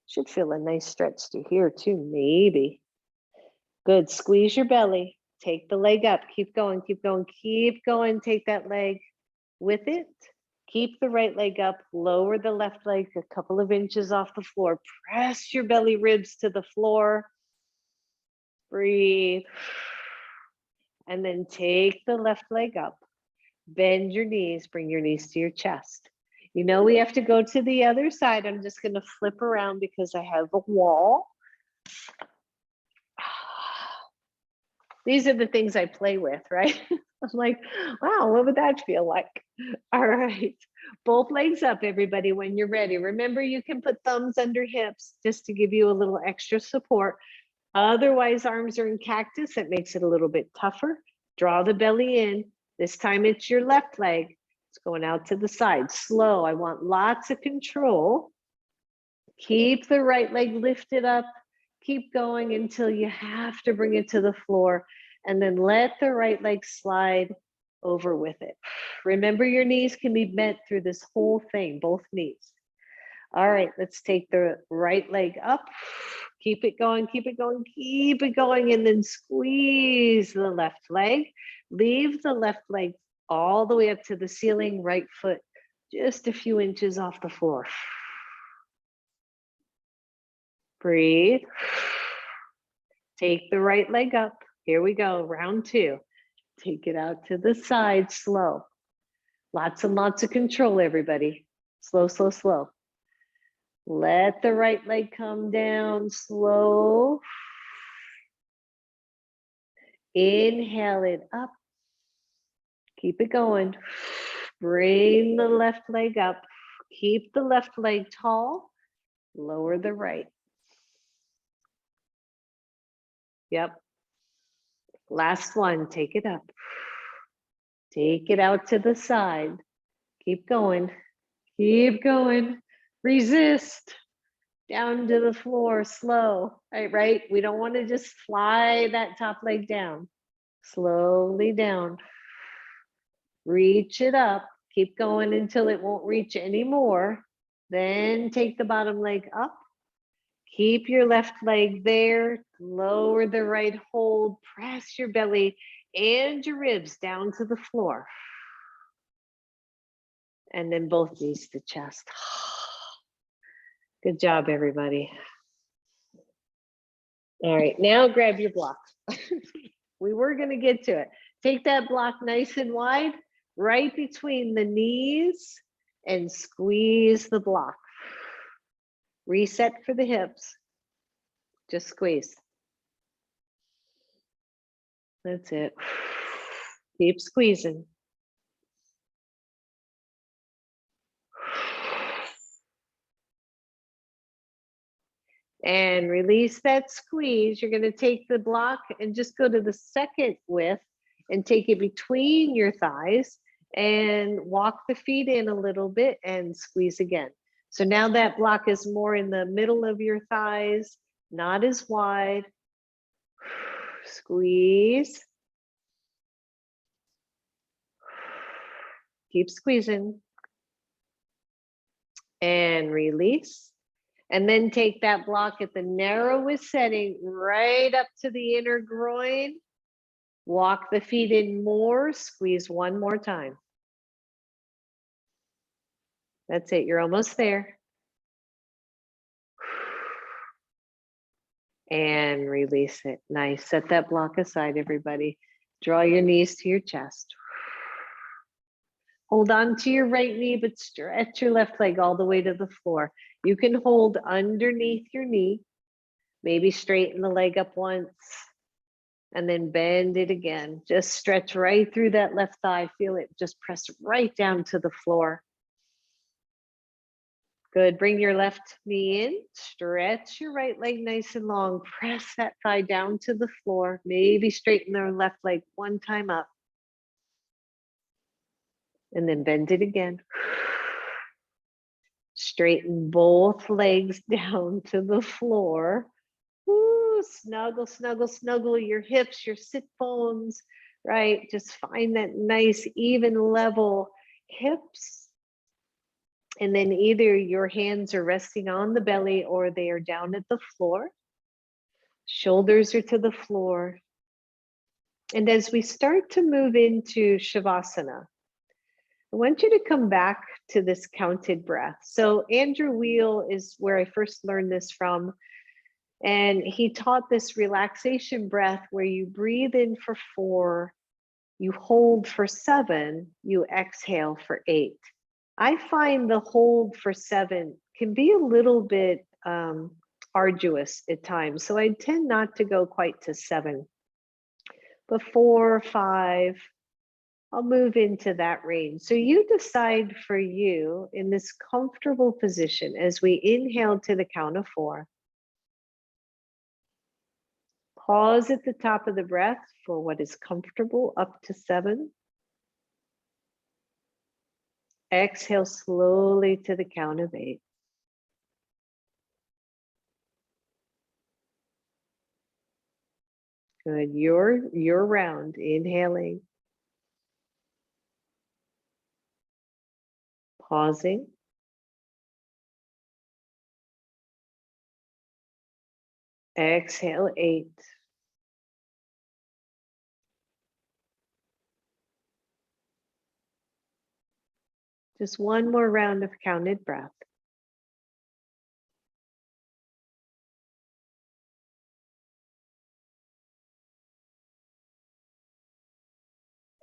Should feel a nice stretch to here too, maybe. Good, squeeze your belly. Take the leg up, keep going, keep going, keep going. Take that leg with it. Keep the right leg up, lower the left leg a couple of inches off the floor. Press your belly ribs to the floor. Breathe. And then take the left leg up. Bend your knees, bring your knees to your chest. You know, we have to go to the other side. I'm just going to flip around because I have a wall. These are the things I play with, right? I'm like, wow, what would that feel like? All right, both legs up, everybody, when you're ready. Remember, you can put thumbs under hips just to give you a little extra support. Otherwise, arms are in cactus. That makes it a little bit tougher. Draw the belly in. This time it's your left leg. It's going out to the side. Slow. I want lots of control. Keep the right leg lifted up. Keep going until you have to bring it to the floor. And then let the right leg slide over with it. Remember, your knees can be bent through this whole thing, both knees. All right, let's take the right leg up. Keep it going, keep it going, keep it going, and then squeeze the left leg. Leave the left leg all the way up to the ceiling, right foot just a few inches off the floor. Breathe. Take the right leg up. Here we go, round two. Take it out to the side, slow. Lots and lots of control, everybody. Slow, slow, slow. Let the right leg come down, slow. Inhale it up. Keep it going. Bring the left leg up. Keep the left leg tall. Lower the right. Yep. Last one, take it up. Take it out to the side. Keep going. Keep going. Resist. Down to the floor, slow. Right? We don't want to just fly that top leg down. Slowly down. Reach it up. Keep going until it won't reach anymore. Then take the bottom leg up. Keep your left leg there. Lower the right hold. Press your belly and your ribs down to the floor. And then both knees to chest. Good job, everybody. All right, now grab your block. We were going to get to it. Take that block nice and wide, right between the knees, and squeeze the block. Reset for the hips. Just squeeze. That's it. Keep squeezing. And release that squeeze. You're going to take the block and just go to the second width and take it between your thighs and walk the feet in a little bit and squeeze again. So now that block is more in the middle of your thighs, not as wide. Squeeze. Keep squeezing. And release. And then take that block at the narrowest setting right up to the inner groin. Walk the feet in more, squeeze one more time. That's it, you're almost there. And release it. Nice, set that block aside, everybody. Draw your knees to your chest. Hold on to your right knee, but stretch your left leg all the way to the floor. You can hold underneath your knee, maybe straighten the leg up once, and then bend it again. Just stretch right through that left thigh. Feel it just press right down to the floor. Good, bring your left knee in, stretch your right leg nice and long. Press that thigh down to the floor. Maybe straighten the left leg one time up. And then bend it again. Straighten both legs down to the floor. Ooh, snuggle, snuggle, snuggle your hips, your sit bones, right? Just find that nice, even level hips. And then either your hands are resting on the belly or they are down at the floor. Shoulders are to the floor. And as we start to move into Shavasana, I want you to come back to this counted breath. So Andrew Weil is where I first learned this from. And he taught this relaxation breath where you breathe in for 4, you hold for 7, you exhale for 8. I find the hold for 7 can be a little bit arduous at times. So I tend not to go quite to 7. But 4, 5, I'll move into that range. So you decide for you in this comfortable position as we inhale to the count of 4. Pause at the top of the breath for what is comfortable up to 7. Exhale slowly to the count of 8. Good. Your round. Inhaling. Pausing. Exhale 8. Just one more round of counted breath.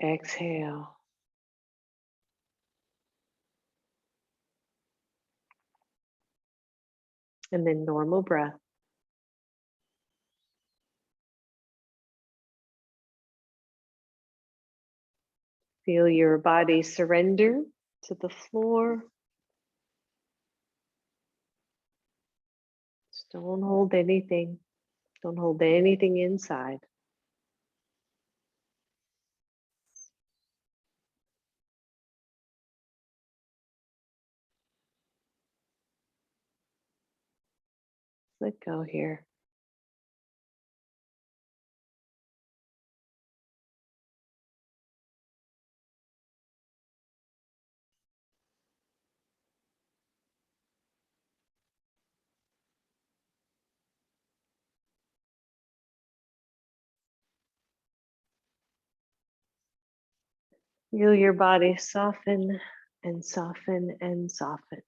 Exhale. And then normal breath. Feel your body surrender to the floor. Just don't hold anything. Don't hold anything inside. Let go here. Feel your body soften and soften and soften.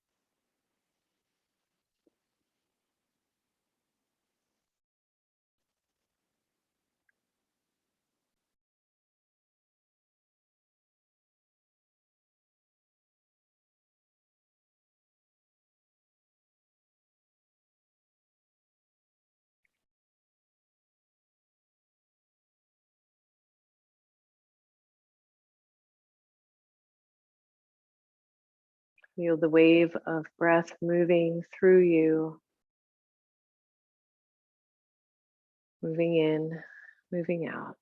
Feel the wave of breath moving through you, moving in, moving out.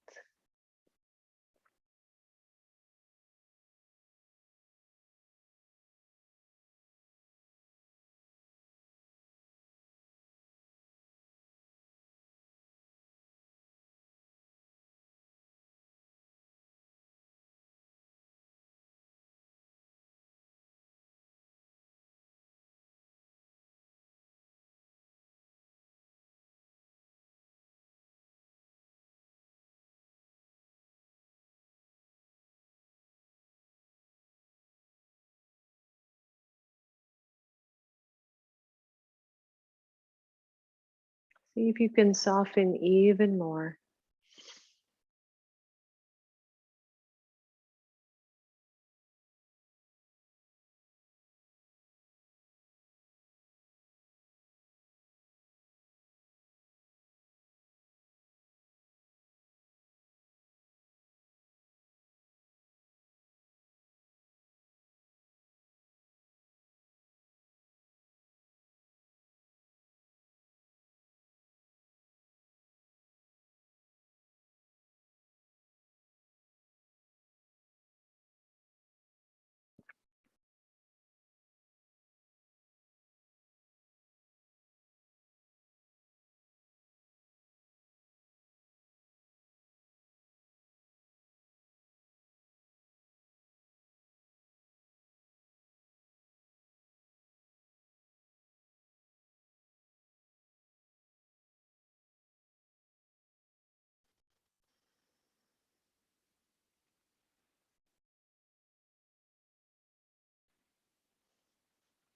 See if you can soften even more.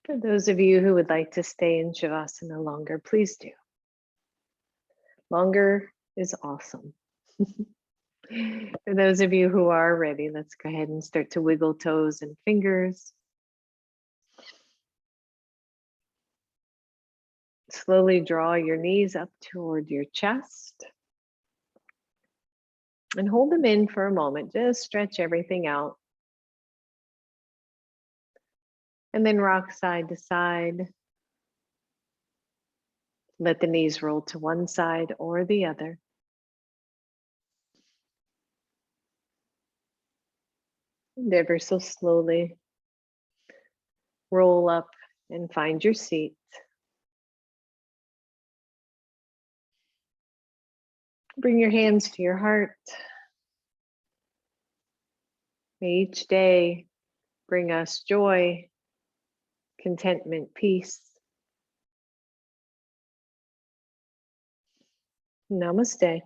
For those of you who would like to stay in Shavasana longer, please do. Longer is awesome. For those of you who are ready, let's go ahead and start to wiggle toes and fingers. Slowly draw your knees up toward your chest. And hold them in for a moment. Just stretch everything out. And then rock side to side. Let the knees roll to one side or the other. And ever so slowly roll up and find your seat. Bring your hands to your heart. May each day bring us joy, contentment, peace. Namaste.